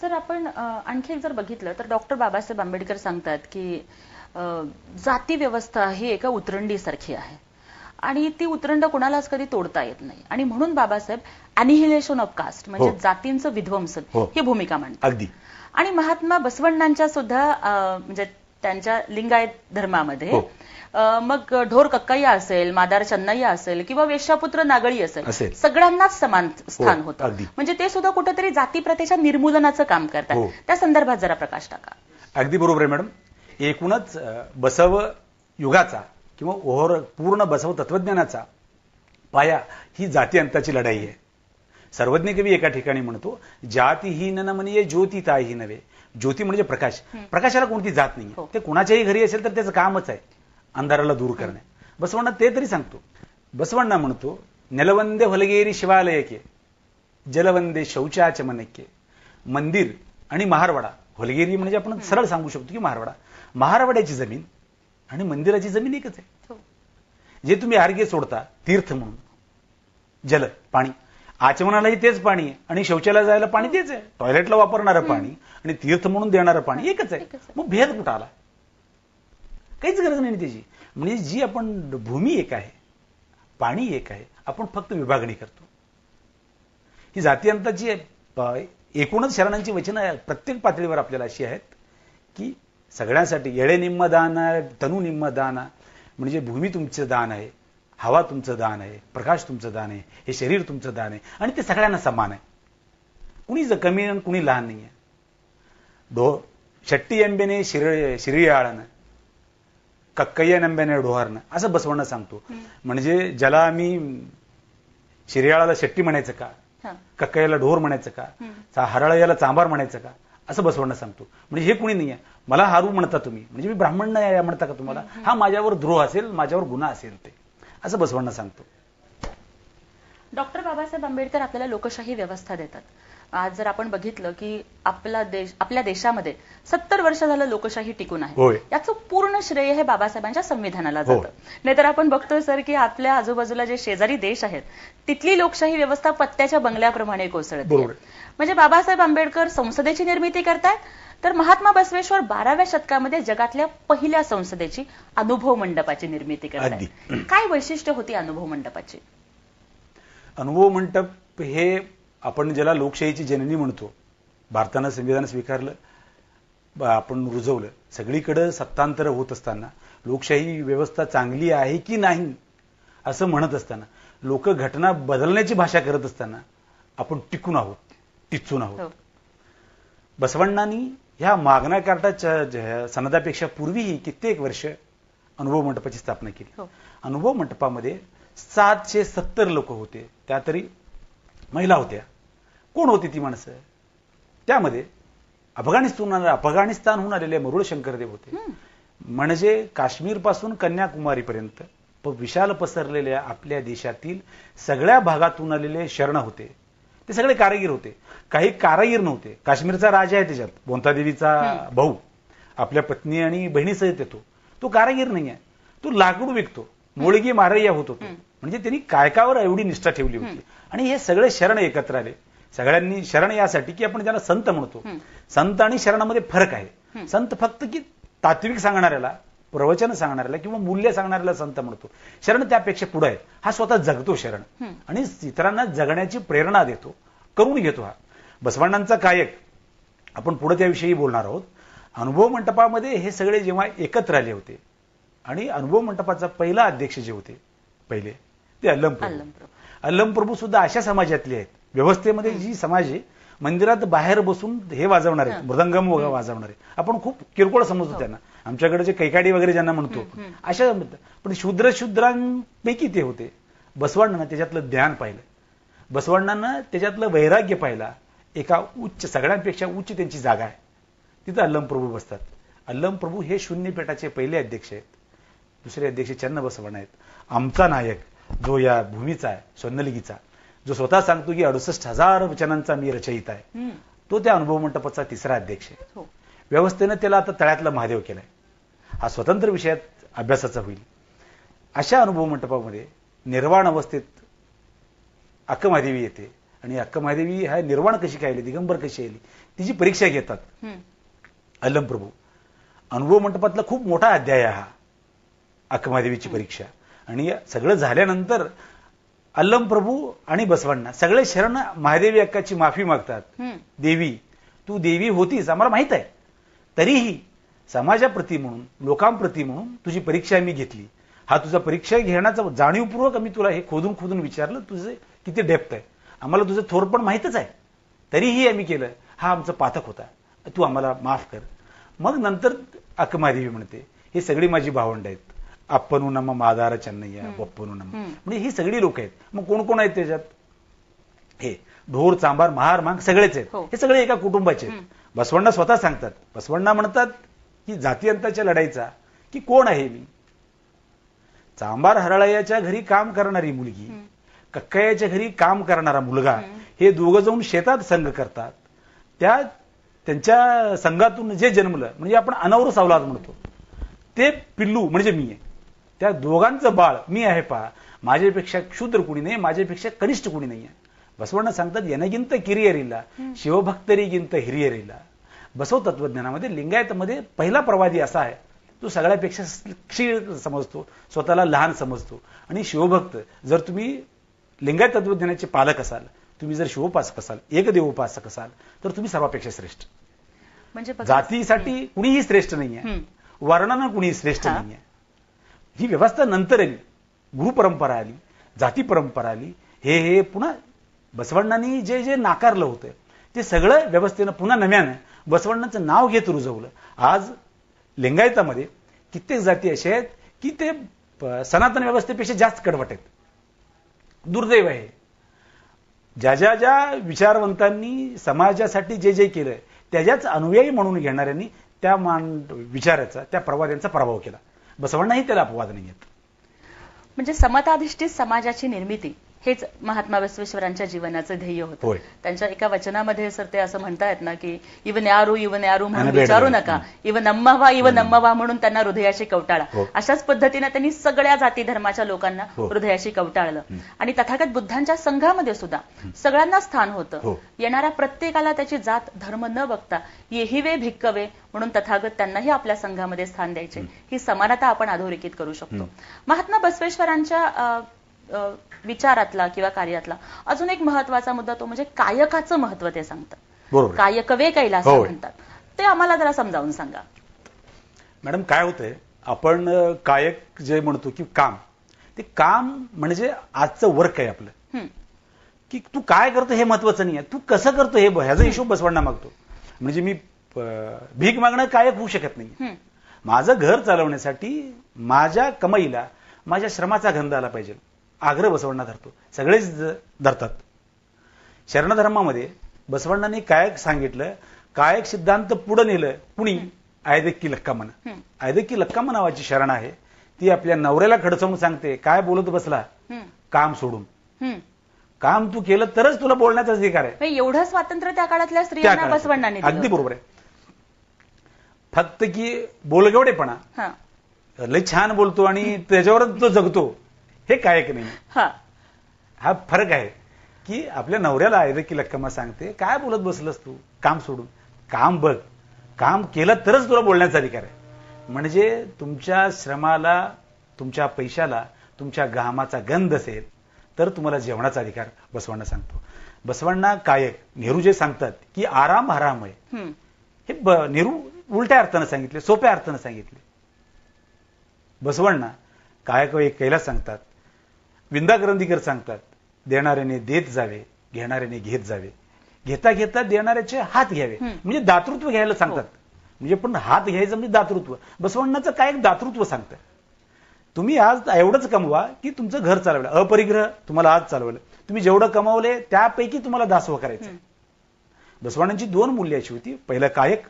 सर, आपण आणखी जर बघितलं तर डॉक्टर बाबासाहेब आंबेडकर सांगतात की जाती व्यवस्था ही एका उतरंडीसारखी आहे आणि ती उतरंड कोणालाच कधी तोडता येत नाही. आणि म्हणून बाबासाहेब अॅनिहिलेशन ऑफ कास्ट म्हणजे जातींचं विध्वंसन ही भूमिका मांडतात. अगदी. आणि महात्मा बसवण्णांच्या सुद्धा म्हणजे त्यांच्या लिंगायत धर्मामध्ये मग ढोर कक्कय्या असेल, मादार चन्नय्या असेल किंवा वेश्यापुत्र नागळी असेल, सगळ्यांनाच समान स्थान होतं. म्हणजे ते सुद्धा कुठेतरी जाती प्रथेच्या निर्मूलनाचं काम करतात. त्या संदर्भात जरा प्रकाश टाका. अगदी बरोबर आहे मॅडम. एकूणच बसव युगाचा किंवा पूर्ण बसव तत्वज्ञानाचा पाया ही जाती अंताची लढाई आहे. सर्वज्ञ कवी एका ठिकाणी म्हणतो, जातीहीन न म्हणिये ज्योती ताही नव्हे. ज्योती म्हणजे प्रकाश. प्रकाशाला कोणती जात नाही. ते कुणाच्याही घरी असेल तर त्याचं कामच आहे अंधाराला दूर करणे. बसवण्णा ते तरी सांगतो. बसवण्णा म्हणतो, नेलवंदे ಹೊಲಗೇರಿ शिवालयके जलवंदे शौचाच मनके. मंदिर आणि महारवाडा, ಹೊಲಗೇರಿ म्हणजे आपण सरळ सांगू शकतो की महारवाडा, महारवाड्याची जमीन आणि मंदिराची जमीन एकच आहे. जे तुम्ही आर्घ्य सोडता तीर्थ म्हणून, जल पाणी, आचमनालाही तेच पाणी आहे आणि शौचाला जायला पाणी तेच आहे. टॉयलेटला वापरणारं पाणी आणि तीर्थ म्हणून देणारं पाणी एकच आहे. मग भेद कुठं आला? काहीच गरज नाही त्याची. म्हणजे जी आपण भूमी एक आहे, पाणी एक आहे, आपण फक्त विभागणी करतो. ही जातीअंताची एकूणच शरणांची वचनं प्रत्येक पातळीवर आपल्याला अशी आहेत की सगळ्यांसाठी येळे निम्म दान, तनु निम्म दान. म्हणजे भूमी तुमचं दान आहे, हवा तुमचं दान आहे, प्रकाश तुमचं दान आहे, हे शरीर तुमचं दान आहे आणि ते सगळ्यांना समान आहे. कुणी कमी आणि कुणी लहान नाही आहे. शट्टी एंबेने शिरियाळनं, कक्कय्या नंब्याने डोहारनं, असं बसवणं सांगतो. म्हणजे ज्याला आम्ही शिरियाळाला शट्टी म्हणायचं का, कक्कय्याला ढोर म्हणायचं का, हरळय्याला चांबार म्हणायचं का, असं बसवणं सांगतो. म्हणजे हे कुणी नाही आहे. मला हारू म्हणता तुम्ही, म्हणजे मी ब्राह्मण नाही म्हणता का तुम्हाला? हा माझ्यावर द्रोह असेल, माझ्यावर गुन्हा असेल ते, असं बसवणं सांगतो. डॉक्टर बाबासाहेब आंबेडकर आपल्याला लोकशाही व्यवस्था देतात. आज जर आपण बघितलं की आपल्या देशामध्ये 70 वर्ष झालं लोकशाही टिकून आहे, याचं पूर्ण श्रेय हे बाबासाहेबांच्या संविधानाला जातं. नाहीतर आपण बघतोय सर की आपल्या आजूबाजूला जे शेजारी देश आहेत तिथली लोकशाही व्यवस्था पत्त्याच्या बंगल्याप्रमाणे कोसळते. म्हणजे बाबासाहेब आंबेडकर संसदेची निर्मिती करतायत, तर महात्मा बसवेश्वर 12व्या शतकामध्ये जगातल्या पहिल्या संसदेची, अनुभव मंडपाची निर्मिती करतायत. काय वैशिष्ट्य होती अनुभव मंडपाची? अनुभव मंडप हे आपण ज्याला लोकशाहीची जननी म्हणतो, भारतानं संविधान स्वीकारलं, आपण रुजवलं, सगळीकडे सत्तांतर होत असताना, लोकशाही व्यवस्था चांगली आहे की नाही असं म्हणत असताना, लोक घटना बदलण्याची भाषा करत असताना आपण टिकून आहोत, टिचून आहोत. बसवण्णांनी ह्या मागना कार्टाच्या सनदापेक्षा पूर्वीही कित्येक वर्ष अनुभव मंडपाची स्थापना केली. अनुभव मंडपामध्ये 770 लोक होते, त्या तरी महिला होत्या. कोण होती ती माणसं? त्यामध्ये अफगाणिस्तानहून आलेले मरुळ शंकरदेव होते. म्हणजे काश्मीर पासून कन्याकुमारीपर्यंत विशाल पसरलेल्या आपल्या देशातील सगळ्या भागातून आलेले शरण होते. ते सगळे कारागीर होते. काही कारागीर नव्हते. काश्मीरचा राजा आहे, त्याच्यात बोंतादेवीचा भाऊ आपल्या पत्नी आणि बहिणीसहित येतो. तो कारागीर नाही आहे, तो लाकूड विकतो, मोळगी मारय्या होत होतो. म्हणजे त्यांनी कायकावर एवढी निष्ठा ठेवली होती. आणि हे सगळे शरण एकत्र आले. सगळ्यांनी शरण यासाठी की आपण ज्याला संत म्हणतो, संत आणि शरणामध्ये फरक आहे. संत फक्त की तात्विक सांगणाऱ्याला, प्रवचन सांगणाऱ्याला किंवा मूल्य सांगणाऱ्याला संत म्हणतो. शरण त्यापेक्षा पुढे आहे. हा स्वतः जगतो शरण आणि इतरांना जगण्याची प्रेरणा देतो, करून घेतो. हा बसवण्णांचा कायक. आपण पुढे त्याविषयी बोलणार आहोत. अनुभव मंडपामध्ये हे सगळे जेव्हा एकत्र आले होते आणि अनुभव मंडपाचा पहिला अध्यक्ष जे होते पहिले ते अल्लम प्रभू सुद्धा अशा समाजातले आहेत. व्यवस्थेमध्ये जी समाज आहे, मंदिरात बाहेर बसून हे वाजवणार आहेत, मृदंगम वाजवणारे. आपण खूप किरकोळ समजतो त्यांना, आमच्याकडे जे कैकाडी वगैरे ज्यांना म्हणतो अशा. पण शूद्रांपैकी ते होते बसवण्णानं त्याच्यातलं ज्ञान पाहिलं, बसवण्णानं त्याच्यातलं वैराग्य पाहिला. एका उच्च, सगळ्यांपेक्षा उच्च त्यांची जागा आहे, तिथं अल्लमप्रभू बसतात. अल्लमप्रभू हे शून्यपेठाचे पहिले अध्यक्ष आहेत. दुसरे अध्यक्ष चन्नबसवण्ण आहेत. आमचा नायक जो या भूमीचा आहे, स्वर्णलिगीचा, जो स्वतः सांगतो की 68,000 वचनांचा मी रचयित आहे, तो त्या अनुभव मंडपाचा तिसरा अध्यक्ष आहे. हो. व्यवस्थेनं त्याला आता तळ्यातला महादेव केलाय. हा स्वतंत्र विषयात अभ्यासाचा होईल. अशा अनुभव मंडपामध्ये निर्वाण अवस्थेत अक्कमहादेवी येते आणि अक्कमहादेवी हा निर्वाण कशी काय आली, दिगंबर कशी आली, तिची परीक्षा घेतात अल्लमप्रभू. अनुभव मंडपातला खूप मोठा अध्याय हा अक्कमहादेवीची परीक्षा. आणि सगळं झाल्यानंतर अल्लमप्रभू आणि बसवण्णा सगळे शरण महादेवी अक्काची माफी मागतात. देवी, तू देवी होतीस आम्हाला माहित आहे, तरीही समाजाप्रती म्हणून, लोकांप्रती म्हणून तुझी परीक्षा आम्ही घेतली. हा तुझा परीक्षा घेण्याचा जाणीवपूर्वक आम्ही तुला हे खोदून खोदून विचारलं, तुझे किती डेप्थ आहे, आम्हाला तुझं थोरपण माहितच आहे, तरीही आम्ही केलं. हा आमचा पातक होता, तू आम्हाला माफ कर. मग नंतर अक्कमहादेवी म्हणते, ही सगळी माझी भावंड आहेत, अप्पनू नम मादार चन्नय्या, बप्पनू नम, म्हणजे ही सगळी लोक आहेत. मग कोण कोण आहेत त्याच्यात? हे ढोर, चांभार, महार, मांग सगळेच आहेत. हे सगळे एका कुटुंबाचे आहेत. बसवण्णा स्वतः सांगतात, बसवण्णा म्हणतात की जातीअंताच्या लढाईचा की कोण आहे मी. चांभार हरळयाच्या घरी काम करणारी मुलगी, कक्कयाच्या घरी काम करणारा मुलगा, हे दोघं जाऊन शेतात संघ करतात. त्यांच्या संघातून जे जन्मलं, म्हणजे आपण अनवरस अवलाद म्हणतो, ते पिल्लू म्हणजे मी आहे. त्या दोघांचं बाळ मी आहे पहा, माझ्यापेक्षा क्षुद्र कुणी नाही, माझ्यापेक्षा कनिष्ठ कुणी नाही आहे. बसवण्णा सांगतात, येनगिंत किरियरिला शिवभक्तरीगिंत हिरियरिला. बसव तत्वज्ञानामध्ये लिंगायतमध्ये पहिला प्रवादी असा आहे, तो सगळ्यापेक्षा क्षीण समजतो, स्वतःला लहान समजतो. आणि शिवभक्त, जर तुम्ही लिंगायत तत्वज्ञानाचे पालक असाल, तुम्ही जर शिवोपासक असाल, एकदेवोपासक असाल, तर तुम्ही सर्वापेक्षा श्रेष्ठ. म्हणजे जातीसाठी कुणीही श्रेष्ठ नाहीये, वर्णानं कुणीही श्रेष्ठ नाहीये. ही व्यवस्था नंतर आली, गुरु परंपरा आली, जाती परंपरा आली. हे पुन्हा बसवण्णांनी जे जे नाकारलं होतं ते सगळं व्यवस्थेनं पुन्हा नव्यानं बसवण्णांचं नाव घेत रुजवलं. आज लिंगायतामध्ये कित्येक जाती अशा आहेत की ते सनातन व्यवस्थेपेक्षा जास्त कडवट आहेत. दुर्दैव आहे. ज्या विचारवंतांनी समाजासाठी जे जे केलंय त्याच्याच अनुयायी म्हणून घेणाऱ्यांनी त्या विचाराचा, त्या प्रवाद्यांचा प्रभाव केला. बसवण्णाही त्याला अपवाद नाही आहेत. म्हणजे समताधिष्ठित समाजाची निर्मिती हेच महात्मा बसवेश्वरांच्या जीवनाचं ध्येय होतं. त्यांच्या एका वचनामध्ये सर ते असं म्हणतायत ना की इव न्यारू म्हणून विचारू नका, इव नम्मवा म्हणून त्यांना हृदयाशी कवटाळा. अशाच पद्धतीने त्यांनी सगळ्या जाती धर्माच्या लोकांना हृदयाशी कवटाळलं. आणि तथागत बुद्धांच्या संघामध्ये सुद्धा सगळ्यांना स्थान होतं. येणाऱ्या प्रत्येकाला त्याची जात धर्म न बघता येहिवे भिक्कवे म्हणून तथागत त्यांनाही आपल्या संघामध्ये स्थान द्यायचे. ही समानता आपण अधोरेखित करू शकतो. महात्मा बसवेश्वरांच्या विचारातला किंवा कार्यातला अजून एक महत्वाचा मुद्दा तो म्हणजे कायकाचं महत्व ते सांगतात. कायकवे कैलास म्हणतात, ते आम्हाला जरा समजावून सांगा. मॅडम, काय होतंय, आपण कायक जे म्हणतो की काम, ते काम म्हणजे आजचं वर्क आहे आपलं, की तू काय करतो हे महत्वाचं नाही आहे, तू कसं करतो हे ह्याचा हिशोब बसवण्णा मागतो. म्हणजे मी भीक मागणं कायक होऊ शकत नाही. माझं घर चालवण्यासाठी माझ्या कमाईला माझ्या श्रमाचा गंध आला पाहिजे, आग्रह बसवण्णा धरतो. सगळेच धरतात. शरणधर्मामध्ये बसवण्णांनी कायक सांगितलं. कायक सिद्धांत पुढे नेलं कुणी? आयदक्की लक्कामन. आयदक्की लक्कामन नावाची शरण आहे, ती आपल्या नवऱ्याला खडचवून सांगते, काय बोलत बसला, काम सोडून. काम तू केलं तरच तुला बोलण्याचा अधिकार आहे. एवढं स्वातंत्र्य त्या काळातल्या स्त्रियांना बसवण्णांनी दिलं. अगदी बरोबर आहे. फक्त की बोलगेवडेपणा, लय छान बोलतो आणि त्याच्यावरच तो जगतो, हे कायक नाही. हा फरक आहे की आपल्या नवऱ्याला आयदक्की लक्कमा सांगते, काय बोलत बसलस तू, काम सोडून, काम बघ, काम केलं तरच तुला बोलण्याचा अधिकार आहे. म्हणजे तुमच्या श्रमाला, तुमच्या पैशाला, तुमच्या घामाचा गंध असेल तर तुम्हाला जेवणाचा अधिकार बसवण्णा सांगतो. बसवण्णा कायक, नेहरू जे सांगतात की आराम हराम आहे, हे नेहरू उलट्या अर्थानं सांगितले, सोप्या अर्थानं सांगितले. बसवण्णा कायक कैलास सांगतात. विंदा करंदीकर सांगतात, देणाऱ्याने देत जावे, घेणाऱ्याने घेत जावे, घेता घेता देणाऱ्याचे हात घ्यावे. म्हणजे दातृत्व घ्यायला सांगतात. म्हणजे पण हात घ्यायचं म्हणजे दातृत्व. बसवण्णाचं काय दातृत्व सांगतात. तुम्ही आज एवढंच कमवा की तुमचं घर चालवलं. अपरिग्रह तुम्हाला आज चालवलं. तुम्ही जेवढं कमावले त्यापैकी तुम्हाला दासोह करायचं. बसवांची 2 मूल्य अशी होती. पहिलं कायक.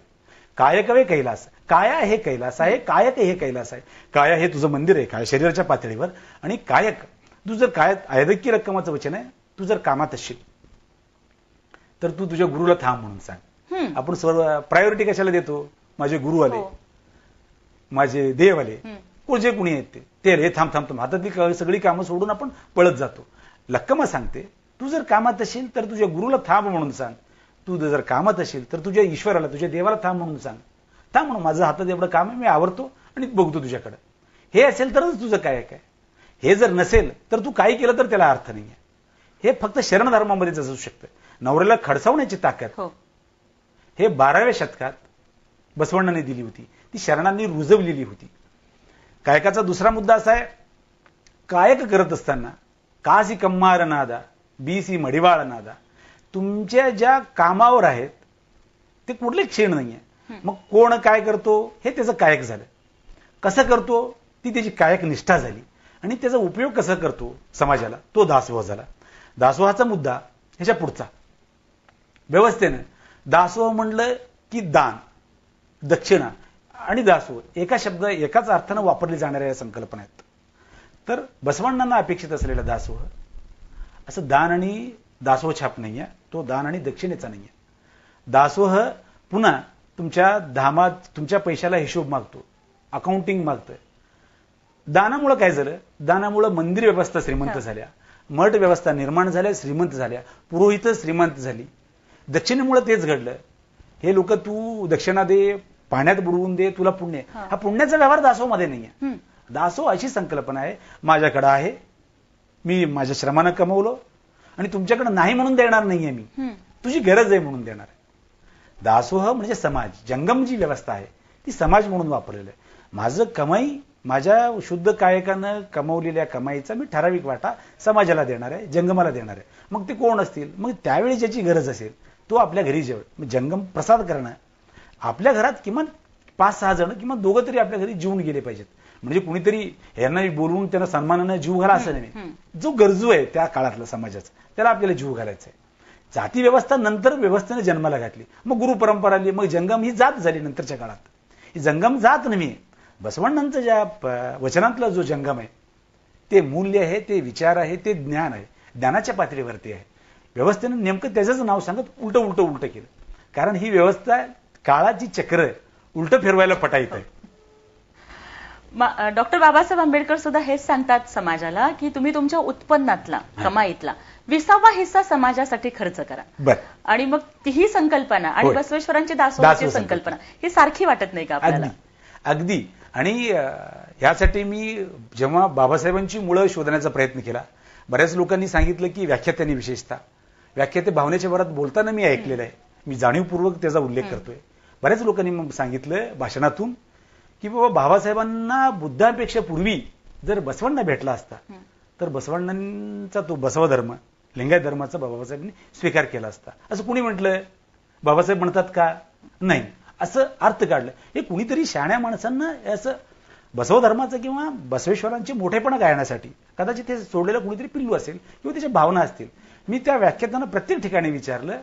कायकवे कैलास. काया हे कैलास आहे, कायक हे कैलास आहे. काया हे तुझं मंदिर आहे काय शरीराच्या पातळीवर, आणि कायक तू जर काय ऐदक्की रक्कमाचं वचन आहे, तू जर कामात असशील तर तू तुझ्या गुरुला थांब म्हणून सांग. आपण सर्व प्रायोरिटी कशाला देतो? माझे गुरु आले, माझे देव आले, जे कुणी आहेत ते हे थांब थांब थांब हातातली सगळी कामं सोडून आपण पळत जातो. लक्कमा सांगते तू जर कामात असेल तर तुझ्या गुरुला थांब म्हणून सांग. तू जर कामात असेल तर तुझ्या ईश्वराला, तुझ्या देवाला थांब म्हणून सांग. थांब म्हणून माझं हातात एवढं काम आहे, मी आवरतो आणि बघतो तुझ्याकडे. हे असेल तरच तुझं काय काय. हे जर नसेल तर तू काही केलं तर त्याला अर्थ नाहीये. हे फक्त शरण धर्मामध्येच असू शकतं. नवऱ्याला खडसावण्याची ताकद हे 12व्या शतकात बसवण्णांनी दिली होती. ती शरणांनी रुजवलेली होती. कायकाचा दुसरा मुद्दा असा आहे, कायक करत असताना कासी कम्मार नादा बीसी मडिवाळ नादा. तुमच्या ज्या कामावर आहेत ते कुठले क्षीण नाहीये. मग कोण काय करतो हे त्याचं कायक झालं. कसं करतो ती त्याची कायक निष्ठा झाली. आणि त्याचा उपयोग कसा करतो समाजाला, तो दासोह झाला. दासोहाचा मुद्दा ह्याच्या पुढचा. व्यवस्थेनं दासोह म्हणलं की दान, दक्षिणा आणि दासोह एकाच अर्थानं वापरली जाणाऱ्या या संकल्पना आहेत. तर बसवण्णांना अपेक्षित असलेला दासोह असं दान आणि दासोह छाप नाहीये. तो दान आणि दक्षिणेचा नाहीये. दासोह पुन्हा तुमच्या धामात तुमच्या पैशाला हिशोब मागतो, अकाउंटिंग मागतोय. दानामुळे काय झालं? दानामुळे मंदिर व्यवस्था श्रीमंत झाल्या, मठ व्यवस्था निर्माण झाल्या, श्रीमंत झाल्या, पुरोहित श्रीमंत झाली. दक्षिणेमुळे तेच घडलं. हे लोक तू दक्षिणा दे, पाण्यात बुडवून दे, तुला पुण्य. हा पुण्याचा व्यवहार दासोमध्ये नाहीये. दासोह अशी संकल्पना आहे, माझ्याकडे आहे, मी माझ्या श्रमानं कमवलो आणि तुमच्याकडे नाही म्हणून देणार नाहीये मी, तुझी गरज आहे म्हणून देणार आहे. दासोह म्हणजे समाज, जंगम जी व्यवस्था आहे ती समाज म्हणून वापरलेलं आहे. माझं कमाई, माझ्या शुद्ध कायकानं कमवलेल्या कमाईचा मी ठराविक वाटा समाजाला देणार आहे, जंगमाला देणार आहे. मग ते कोण असतील? मग त्यावेळी ज्याची गरज असेल तो आपल्या घरी जेवण. जंगम प्रसाद करणं, आपल्या घरात किमान 5-6 जण किंवा 2 तरी आपल्या घरी जेवून गेले पाहिजेत. म्हणजे कुणीतरी यांना बोलवून त्यांना सन्मानानं जीव घाला असं नाही. जो गरजू आहे त्या काळातला समाजाचा त्याला आपल्याला जीव घालायचा आहे. जाती व्यवस्था नंतर व्यवस्थेने जन्माला घातली, मग गुरु परंपरा आली, मग जंगम ही जात झाली नंतरच्या काळात. ही जंगम जात नाही. बसवण्णांचं ज्या वचनातला जो जंगम आहे ते मूल्य आहे, ते विचार आहे, ते ज्ञान आहे, ज्ञानाच्या पातळीवरती आहे. व्यवस्थेनं नेमकं त्याचंच नाव सांगत उलट केलं. कारण ही व्यवस्था काळाची चक्र उलट फिरवायला पटाईत आहे. डॉक्टर बाबासाहेब आंबेडकर सुद्धा हेच सांगतात समाजाला की तुम्ही तुमच्या उत्पन्नातला, कमाईतला 20वा हिस्सा समाजासाठी खर्च करा. आणि मग ही संकल्पना आणि बसवेश्वरांची दासोहाची संकल्पना ही सारखी वाटत नाही का आपल्याला? अगदी. आणि ह्यासाठी मी जेव्हा बाबासाहेबांची मुळं शोधण्याचा प्रयत्न केला, बऱ्याच लोकांनी सांगितलं की व्याख्यात्यांनी, विशेषतः व्याख्याते भावनेच्या भरात बोलताना मी ऐकलेलं आहे, मी जाणीवपूर्वक त्याचा उल्लेख करतोय. बऱ्याच लोकांनी मग सांगितलं भाषणातून की बाबा बाबासाहेबांना बुद्धापेक्षा पूर्वी जर बसवण्णा भेटला असता तर बसवण्णांचा तो बसव धर्म, लिंगायत धर्माचा बाबासाहेबांनी स्वीकार केला असता. असं कुणी म्हटलंय? बाबासाहेब म्हणतात का? नाही. असं अर्थ काढलं. हे कुणीतरी शहाण्या माणसांना असं बसव धर्माचं किंवा बसवेश्वरांचे मोठेपणा गायण्यासाठी कदाचित हे सोडलेलं कुणीतरी पिल्लू असेल किंवा त्याच्या भावना असतील. मी त्या व्याख्यातांना प्रत्येक ठिकाणी विचारलं,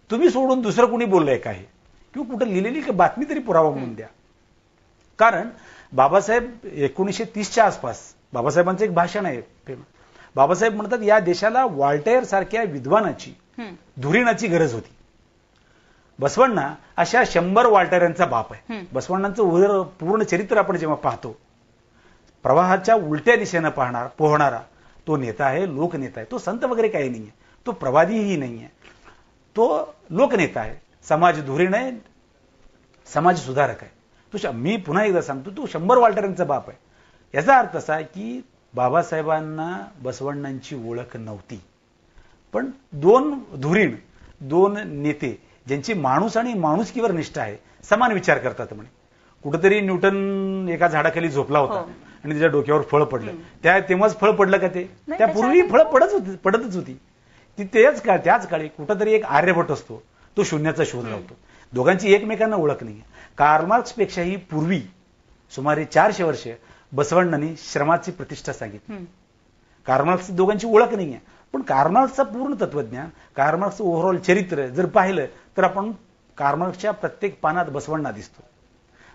तुम्ही सोडून दुसरं कुणी बोललंय का हे, किंवा कुठं लिहिलेली बातमी तरी पुरावा म्हणून द्या. कारण बाबासाहेब 1930च्या आसपास बाबासाहेबांचं एक भाषण आहे. बाबासाहेब म्हणतात या देशाला वॉल्टेअर सारख्या विद्वानाची, धुरीणाची गरज होती. बसवण्णा अशा 100 वॉल्टेअरांचा बाप आहे. बसवण्णांचं पूर्ण चरित्र आपण जेव्हा पाहतो, प्रवाहाच्या उलट्या दिशेनं पोहणारा तो नेता आहे, लोकनेता आहे. तो संत वगैरे काही नाहीये, तो प्रवादीही नाहीये, तो लोकनेता आहे, समाज धुरीण आहे, समाज सुधारक आहे. मी पुन्हा एकदा सांगतो, तो 100 वॉल्टेअरांचा बाप आहे. याचा अर्थ असा की बाबासाहेबांना बसवण्णांची ओळख नव्हती, पण 2 धुरीण, 2 नेते ज्यांची माणूस आणि माणुसकीवर निष्ठा आहे, समान विचार करतात. म्हणे कुठेतरी न्यूटन एका झाडाखाली झोपला होता आणि त्याच्या डोक्यावर फळ पडलं. तेव्हाच फळ पडलं का? ते त्यापूर्वी फळ पडतच होती. ती त्याच काळी कुठेतरी एक आर्यभट असतो, तो शून्याचा शोध लावतो. दोघांची एकमेकांना ओळख नाही. कार्ल मार्क्स पेक्षाही पूर्वी सुमारे 400 वर्ष बसवण्णांनी श्रमाची प्रतिष्ठा सांगितली. हम्म. कार्ल मार्क्स दोघांची ओळख नाहीये, पण कार्ल मार्क्सचं पूर्ण तत्वज्ञान, कार्ल मार्क्सचं ओव्हरऑल चरित्र जर पाहिलं तर आपण कार्ल मार्क्सच्या प्रत्येक पानात बसवण्णा दिसतो.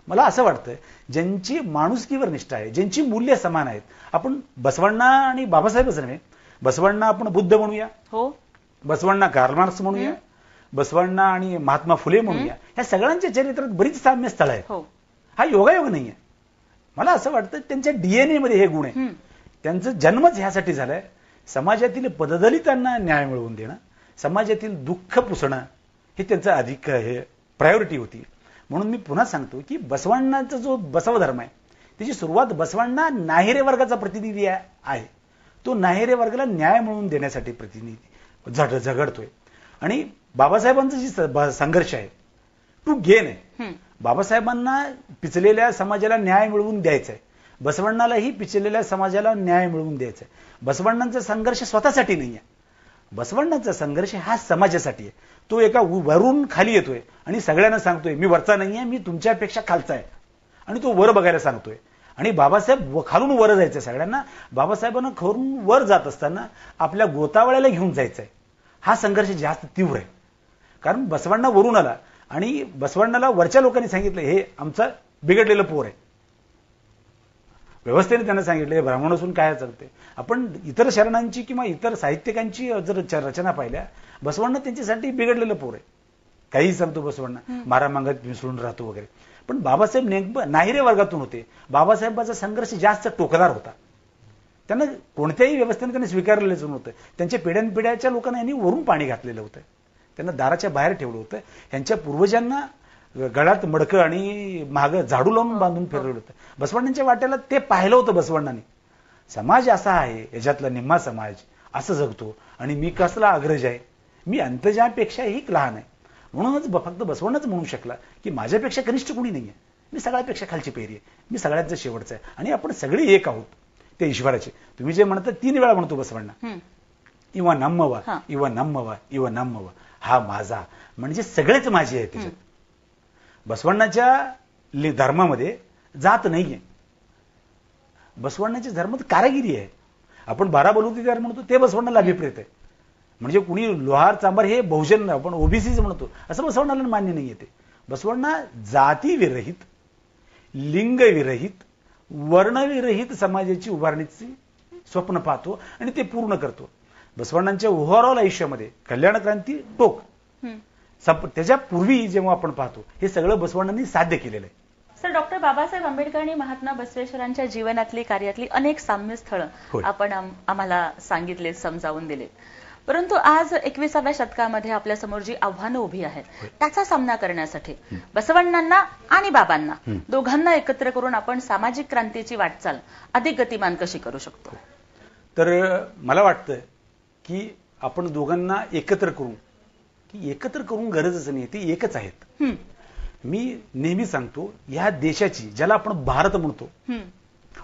मला असं वाटतं ज्यांची माणुसकीवर निष्ठा आहे, ज्यांची मूल्य समान आहेत, आपण बसवण्णा आणि बाबासाहेबच नव्हे, बसवण्णा आपण बुद्ध म्हणूया, हो, बसवण्णा कार्ल मार्क्स म्हणूया, बसवण्णा आणि महात्मा फुले म्हणूया, ह्या सगळ्यांच्या चरित्रात बरीच साम्य स्थळं आहेत. हो. हा योगायोग नाहीये. मला असं वाटतं त्यांच्या डीएनए मध्ये हे गुण आहे. त्यांचा जन्मच ह्यासाठी झालाय, समाजातील पददलितांना न्याय मिळवून देणं, समाजातील दुःख पुसणं हे त्यांचं अधिक हे प्रायोरिटी होती. म्हणून मी पुन्हा सांगतो की बसवण्णाचा जो बसव धर्म आहे त्याची सुरुवात बसवण्णा नाहिरे वर्गाचा प्रतिनिधी आहे. तो नाहिरे वर्गाला न्याय मिळवून देण्यासाठी प्रतिनिधी झगडतोय. आणि बाबासाहेबांचा जी संघर्ष आहे टू गेन आहे. बाबासाहेबांना पिचलेल्या समाजाला न्याय मिळवून द्यायचा आहे, बसवण्णालाही पिचलेल्या समाजाला न्याय मिळवून द्यायचा आहे. बसवण्णांचा संघर्ष स्वतःसाठी नाही आहे, बसवण्णांचा संघर्ष हा समाजासाठी आहे. तो एका वरून खाली येतोय आणि सगळ्यांना सांगतोय मी वरचा नाहीये, मी तुमच्यापेक्षा खालचा आहे, आणि तो वर बघायला सांगतोय. आणि बाबासाहेब खालून वर जायचंय सगळ्यांना, बाबासाहेबांना खरून वर जात असताना आपल्या गोतावळ्याला घेऊन जायचंय. हा संघर्ष जास्त तीव्र आहे, कारण बसवण्णा वरून आला आणि बसवण्णाला वरच्या लोकांनी सांगितलं हे आमचं बिघडलेलं पोर आहे. व्यवस्थेने त्यांना सांगितलं हे ब्राह्मण असून काय चालते. आपण इतर शरणांची किंवा इतर साहित्यिकांची जर रचना पाहिल्या, बसवण्णा त्यांच्यासाठी बिघडलेलं पोर आहे. काही सांगतो बसवण्णा, मारा मांगत मिसळून राहतो वगैरे. पण बाबासाहेब नेमकं नाहिरे वर्गातून होते. बाबासाहेबांचा संघर्ष जास्त टोकदार होता. त्यांना कोणत्याही व्यवस्थेने त्यांनी स्वीकारलेलंच नव्हतं. त्यांच्या पिढ्यानपिढ्याच्या लोकांना यांनी वरून पाणी घातलेलं होतं, त्यांना दाराच्या बाहेर ठेवलं होतं. यांच्या पूर्वजांना गळ्यात मडकं आणि मागं झाडू लावून बांधून फिरवलं होतं. बसवण्णांच्या वाट्याला ते पाहिलं होतं बसवण्णांनी. समाज असा आहे, याच्यातला निम्मा समाज असं जगतो आणि मी कसला अग्रज आहे, मी अंतजापेक्षाही लहान आहे. म्हणूनच फक्त बसवण्णच म्हणू शकला की माझ्यापेक्षा कनिष्ठ कोणी नाहीये, मी सगळ्यापेक्षा खालची पेरी आहे, मी सगळ्यांचा शेवटचा आहे आणि आपण सगळे एक आहोत ते ईश्वराचे. तुम्ही जे म्हणता 3 वेळा म्हणतो बसवण्णा, इवा नम्मवा इवा नम्मवा इवा नम्मवा, हा माझा म्हणजे सगळेच माझे आहे. त्याच्यात बसवण्णाच्या धर्मामध्ये जात नाहीये. बसवण्णाच्या धर्मात कारागिरी आहे. आपण 12 बलुतेदार म्हणतो ते बसवण्णाला अभिप्रेत आहे. म्हणजे कुणी लोहार चांभार हे बहुजन आपण ओबीसीच म्हणतो असं बसवण्णाला मान्य नाहीये. ते बसवण्णा जातीविरहित, लिंगविरहित, वर्णविरहित समाजाची उभारणीची स्वप्न पाहतो आणि ते पूर्ण करतो. बसवण्णांच्या ओव्हरऑल आयुष्यामध्ये कल्याण क्रांती टोक त्याच्या पूर्वी जेव्हा आपण पाहतो हे सगळं बसवण्णांनी साध्य केलेलं आहे. सर, डॉक्टर बाबासाहेब आंबेडकर आणि महात्मा बसवेश्वरांच्या जीवनातली कार्यातली अनेक साम्य स्थळं आपण आम्हाला सांगितले, समजावून दिले. परंतु आज 21व्या शतकामध्ये आपल्यासमोर जी आव्हानं उभी आहेत त्याचा सामना करण्यासाठी बसवण्णांना आणि बाबांना दोघांना एकत्र करून आपण सामाजिक क्रांतीची वाटचाल अधिक गतिमान कशी करू शकतो? तर मला वाटतं की आपण दोघांना एकत्र करू, की एकत्र करून गरजच नाही, ती एकच आहेत. मी नेहमी सांगतो या देशाची, ज्याला आपण भारत म्हणतो,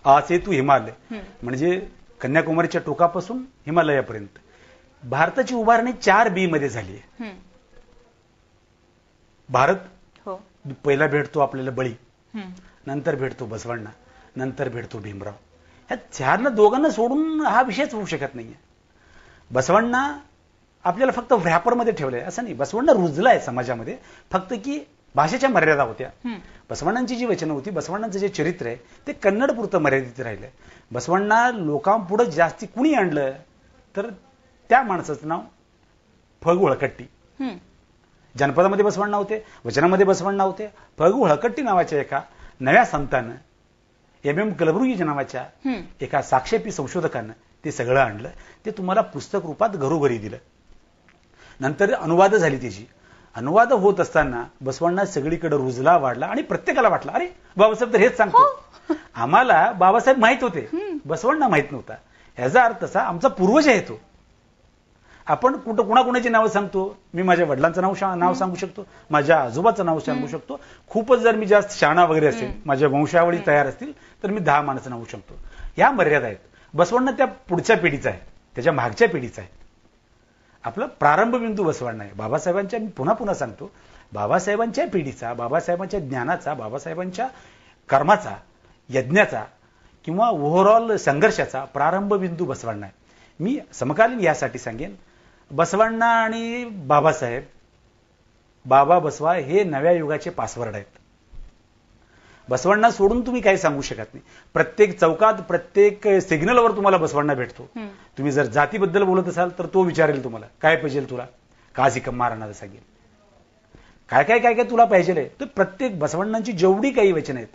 आसे तू हिमालय, म्हणजे कन्याकुमारीच्या टोकापासून हिमालयापर्यंत भारताची उभारणी 4B मध्ये झाली आहे. भारत पहिला भेटतो आपल्याला बळी, नंतर भेटतो बसवण्णा, नंतर भेटतो भीमराव. ह्या 4 दोघांना सोडून हा विषयच होऊ शकत नाहीये. बसवण्णा आपल्याला फक्त व्रॅपरमध्ये ठेवलंय असं नाही, बसवण्णा रुजलाय समाजामध्ये, फक्त की भाषेच्या मर्यादा होत्या. बसवण्णांची जी वचनं होती, बसवण्णांचं जे चरित्र आहे ते कन्नड पुरतं मर्यादित राहिलंय. बसवण्णा लोकांपुढे जास्ती कुणी आणलं तर त्या माणसाचं नाव फग वळकट्टी. जनपदामध्ये बसवण्णा होते, वचनामध्ये बसवण्णा होते. फग वळकट्टी नावाच्या एका नव्या संतानं, MM कलबुर्गी नावाच्या एका साक्षेपी संशोधकानं ते सगळं आणलं. ते तुम्हाला पुस्तक रूपात घरोघरी दिलं. नंतर अनुवाद झाली त्याची. अनुवाद होत असताना बसवण्णा सगळीकडे रुजला, वाढला आणि प्रत्येकाला वाटलं अरे बाबासाहेब तर हेच सांगतो. आम्हाला बाबासाहेब माहित होते, बसवण्णा माहित नव्हता. याचा अर्थ असा आमचा पूर्वज आहे तो. आपण कुणाकुणाची नावं सांगतो, मी माझ्या वडिलांचं नाव सांगू शकतो, माझ्या आजोबाचं नाव सांगू शकतो. खूपच जर मी जास्त शहाणा वगैरे असेल, माझ्या वंशावळी तयार असतील तर मी 10 माणसं नावू शकतो. या मर्यादा आहेत. बसवण्णा त्या पुढच्या पिढीचा आहे, त्याच्या मागच्या पिढीचा आहे. आपला प्रारंभ बिंदू बसवण्णा आहे. बाबासाहेबांच्या, मी पुन्हा सांगतो, बाबासाहेबांच्या पिढीचा, बाबासाहेबांच्या ज्ञानाचा, बाबासाहेबांच्या कर्माचा, यज्ञाचा किंवा ओव्हरऑल संघर्षाचा प्रारंभ बिंदू बसवण्णा आहे. मी समकालीन यासाठी सांगेन, बसवण्णा आणि बाबासाहेब, बाबा बसवा हे नव्या युगाचे पासवर्ड आहेत. बसवण्णा सोडून तुम्ही काही सांगू शकत नाही. प्रत्येक चौकात, प्रत्येक सिग्नलवर तुम्हाला बसवण्णा भेटतो. तुम्ही जर जातीबद्दल बोलत असाल तर तो विचारेल तुम्हाला, काय पाहिजे तुला, काजी कम्मारांना सांगेल, काय काय काय काय तुला पाहिजे. तर प्रत्येक बसवण्णांची जेवढी काही वचनं आहेत,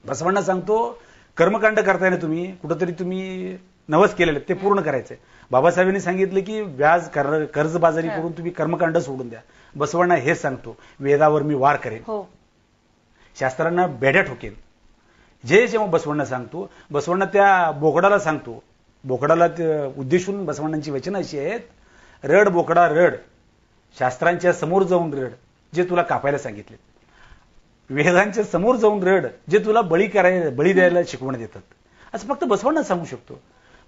बसवण्णा सांगतो कर्मकांड करताय ना तुम्ही, कुठंतरी तुम्ही नवस केलेले ते पूर्ण करायचंय. बाबासाहेबांनी सांगितलं की व्याज कर्जबाजारी करून तुम्ही कर्मकांड सोडून द्या. बसवण्णा हेच सांगतो, वेदावर मी वार करेन, शास्त्रांना बेड्या ठोकेन. जे जेव्हा बसवण्णा सांगतो, बसवण्णा त्या बोकडाला सांगतो, बोकडाला उद्देशून बसवण्णांची वचनं अशी आहेत, रड बोकडा रड, शास्त्रांच्या समोर जाऊन रड, जे तुला कापायला सांगितले. वेदांच्या समोर जाऊन रड, जे तुला बळी द्यायला शिकवण देतात. असं फक्त बसवण्णा सांगू शकतो.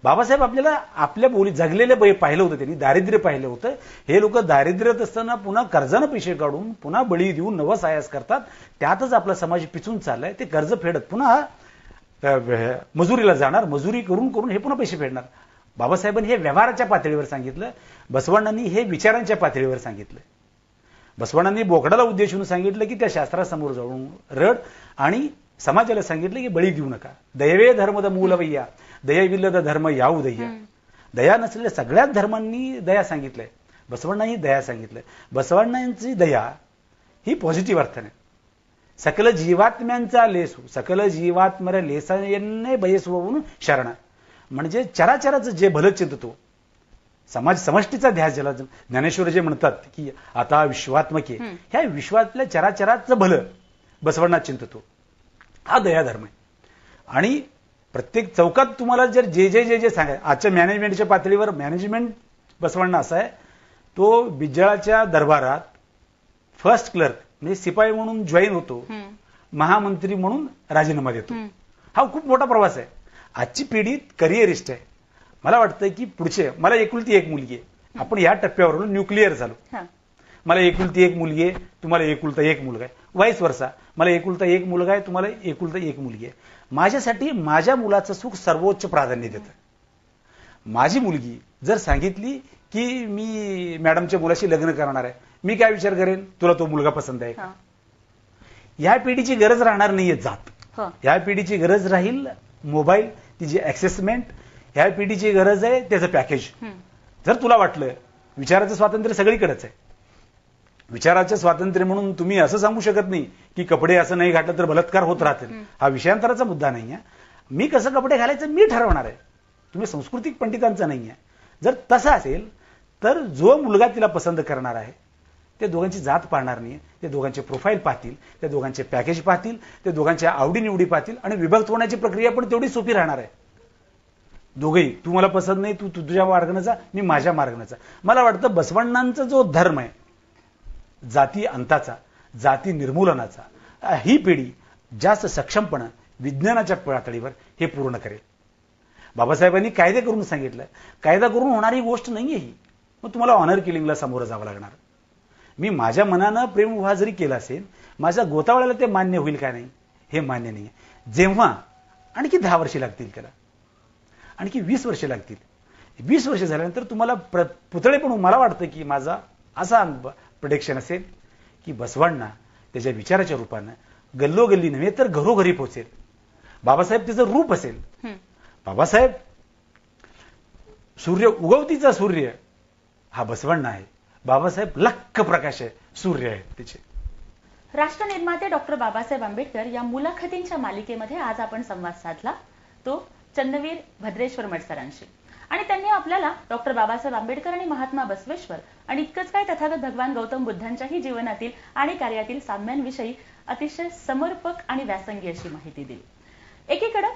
बाबासाहेब आपल्याला आपल्या बोली जगलेले पाहिलं होतं, त्यांनी दारिद्र्य पाहिलं होतं. हे लोक दारिद्र्यात असताना पुन्हा कर्जानं पैसे काढून पुन्हा बळी देऊन नवस आयास करतात. त्यातच आपला समाज पिचून चाललाय. ते कर्ज फेडत पुन्हा मजुरीला जाणार, मजुरी करून करून हे पुन्हा पैसे फेडणार. बाबासाहेबांनी हे व्यवहाराच्या पातळीवर सांगितलं, बसवण्णांनी हे विचारांच्या पातळीवर सांगितलं. बसवण्णांनी बोकडाला उद्देशून सांगितलं की त्या शास्त्रासमोर जाऊन रड, आणि समाजाला सांगितलं की बळी देऊ नका. दयवे धर्मद मूलवय्या, दयाविल्लद धर्म याऊ दय्या. दया नसलेल्या सगळ्याच धर्मांनी दया सांगितलंय, बसवण्णांनी दया सांगितलंय. बसवण्णांची दया ही पॉझिटिव्ह अर्थाने, सकल जीवात्म्यांचा लेसू, सकल जीवात्मर लेसाने बयसवून शरणा, म्हणजे चराचराचं जे भलं चिंततो, समाज समष्टीचा ध्यास ज्याला ज्ञानेश्वर जे म्हणतात की आता विश्वात्मके, ह्या विश्वातल्या चराचराचं भलं बसवण्णा चिंततो. हा दयाधर्म आहे. आणि प्रत्येक चौकात तुम्हाला जर जे जे जे जे सांगाय, आजच्या मॅनेजमेंटच्या पातळीवर मॅनेजमेंट बसवण्णा असा आहे, तो बिज्जळाच्या दरबारात फर्स्ट क्लर्क म्हणजे शिपाई म्हणून जॉईन होतो, महामंत्री म्हणून राजीनामा देतो. हा खूप मोठा प्रवास आहे. आजची पिढी करिअरिस्ट आहे. मला वाटतं की पुढचे, मला एकुलती एक मुलगी आहे, आपण या टप्प्यावर न्यूक्लिअर झालो. मला एकुलती एक मुलगी आहे, तुम्हाला एकुलता एक मुलगा आहे, वाईस वर्षा. मला एकुलता एक मुलगा आहे, तुम्हाला एकुलता एक मुलगी आहे. माझ्यासाठी माझ्या मुलाचं सुख सर्वोच्च प्राधान्य देतं. माझी मुलगी जर सांगितली की मी मॅडमच्या मुलाशी लग्न करणार आहे, मी काय विचार करेन, तुला तो मुलगा पसंत आहे का? या पिढीची गरज राहणार नाहीये जात. या पिढीची गरज राहील मोबाईल, तिची ऍक्सेसमेंट. ह्या पिढीची गरज आहे त्याचं पॅकेज. जर तुला वाटलं, विचाराचं स्वातंत्र्य सगळीकडेच आहे. विचाराचं स्वातंत्र्य म्हणून तुम्ही असं सांगू शकत नाही की कपडे असं नाही घातलं तर बलात्कार होत राहतील. हा विषयांतराचा मुद्दा नाही आहे. मी कसं कपडे घालायचं मी ठरवणार आहे, तुम्ही सांस्कृतिक पंडितांचा नाही आहे. जर तसं असेल तर जो मुलगा तिला पसंत करणार आहे, ते दोघांची जात पाहणार नाही, ते दोघांचे प्रोफाईल पाहतील, ते दोघांचे पॅकेज पाहतील, ते दोघांच्या आवडीनिवडी पाहतील, आणि विभक्त होण्याची प्रक्रिया पण तेवढी सोपी राहणार आहे. दोघेही, तू मला पसंत नाही, तू तुझ्या मार्गाने जा, मी माझ्या मार्गाने जा. मला वाटतं बसवण्णांचा जो धर्म आहे, जाती अंताचा, जाती निर्मूलनाचा, ही पिढी जास्त सक्षमपणे विज्ञानाच्या पातळीवर हे पूर्ण करेल. बाबासाहेबांनी कायदे करून सांगितलं, कायदा करून होणारी गोष्ट नाहीये ही. मग तुम्हाला ऑनर किलिंगला सामोरं जावं लागणार. मी माझ्या मनानं प्रेमविवाह जरी केला असेल, माझ्या गोतावळ्याला ते मान्य होईल का नाही हे मान्य नाहीये. जेव्हा आणखी 10 वर्षे लागतील, त्याला आणखी 20 वर्षे लागतील. 20 वर्ष झाल्यानंतर तुम्हाला पुतळे पण, मला वाटतं की माझा असा प्रोडिक्शन असेल की बसवण्णा त्याच्या विचाराच्या रूपानं गल्लोगल्ली नव्हे तर घरोघरी पोहोचेल. बाबासाहेब त्याचं रूप असेल. बाबासाहेब सूर्य, उगवतीचा सूर्य हा बसवण्णा आहे. बाबासाहेब लख्ख प्रकाश आहे, सूर्य आहे त्याचे. राष्ट्रनिर्माते डॉक्टर बाबासाहेब आंबेडकर या मुलाखतींच्या मालिकेमध्ये आज आपण संवाद साधला, तो चंद्रवीर भद्रेश्वर मडसरांशी. आणि त्यांनी आपल्याला डॉक्टर बाबासाहेब आंबेडकर आणि महात्मा बसवेश्वर आणि इतकंच काय तथागत भगवान गौतम बुद्धांच्याही जीवनातील आणि कार्यातील साम्यांविषयी अतिशय समर्पक आणि व्यासंगी अशी माहिती दिली. एकीकडे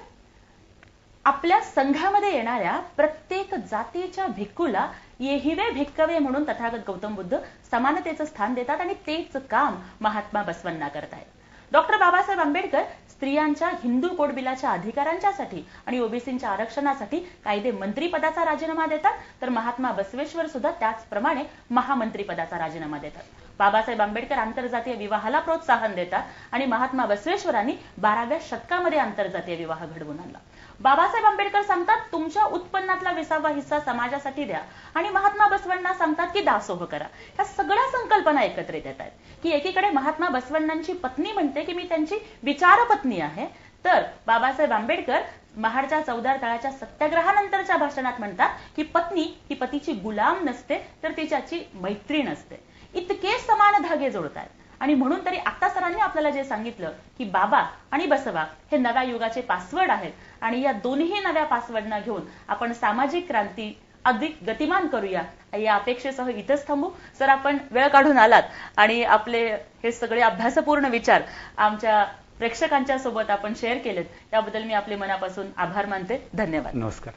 आपल्या संघामध्ये येणाऱ्या प्रत्येक जातीच्या भिक्खूला येहिवे भिक्कवे म्हणून तथागत गौतम बुद्ध समानतेचं स्थान देतात, आणि तेच काम महात्मा बसवण्णा करतायत. डॉक्टर बाबासाहेब आंबेडकर स्त्रियांच्या हिंदू कोड बिलाच्या अधिकारांच्यासाठी आणि ओबीसींच्या आरक्षणासाठी कायदे मंत्रीपदाचा राजीनामा देतात, तर महात्मा बसवेश्वर सुद्धा त्याचप्रमाणे महामंत्रीपदाचा राजीनामा देतात. बाबासाहेब आंबेडकर आंतरजातीय विवाहाला प्रोत्साहन देतात आणि महात्मा बसवेश्वरांनी 12व्या शतकामध्ये आंतरजातीय विवाह घडवून आणला. बाबासाहेब आंबेडकर सांगतात तुमच्या उत्पन्नातला 20वा हिस्सा समाजासाठी द्या आणि महात्मा बसवण्णा सांगतात की दासोह करा. ह्या सगळ्या संकल्पना एकत्रित येत आहेत की एकीकडे महात्मा बसवण्णांची पत्नी म्हणते की मी त्यांची विचारपत्नी आहे, तर बाबासाहेब आंबेडकर महाडच्या 14 तळाच्या सत्याग्रहानंतरच्या भाषणात म्हणतात की पत्नी ही पतीची गुलाम नसते तर तिच्याची मैत्रीण असते. इतके समान धागे जोडतात. आणि म्हणून तरी आता सरांनी आपल्याला जे सांगितलं की बाबा आणि बसवा हे नव्या युगाचे पासवर्ड आहेत आणि या दोन्ही नव्या पासवर्डना घेऊन आपण सामाजिक क्रांती अधिक गतिमान करूया या अपेक्षेसह इथंच थांबू. सर, आपण वेळ काढून आलात आणि आपले हे सगळे अभ्यासपूर्ण विचार आमच्या प्रेक्षकांच्या सोबत आपण शेअर केलेत, त्याबद्दल मी आपले मनापासून आभार मानते. धन्यवाद. नमस्कार.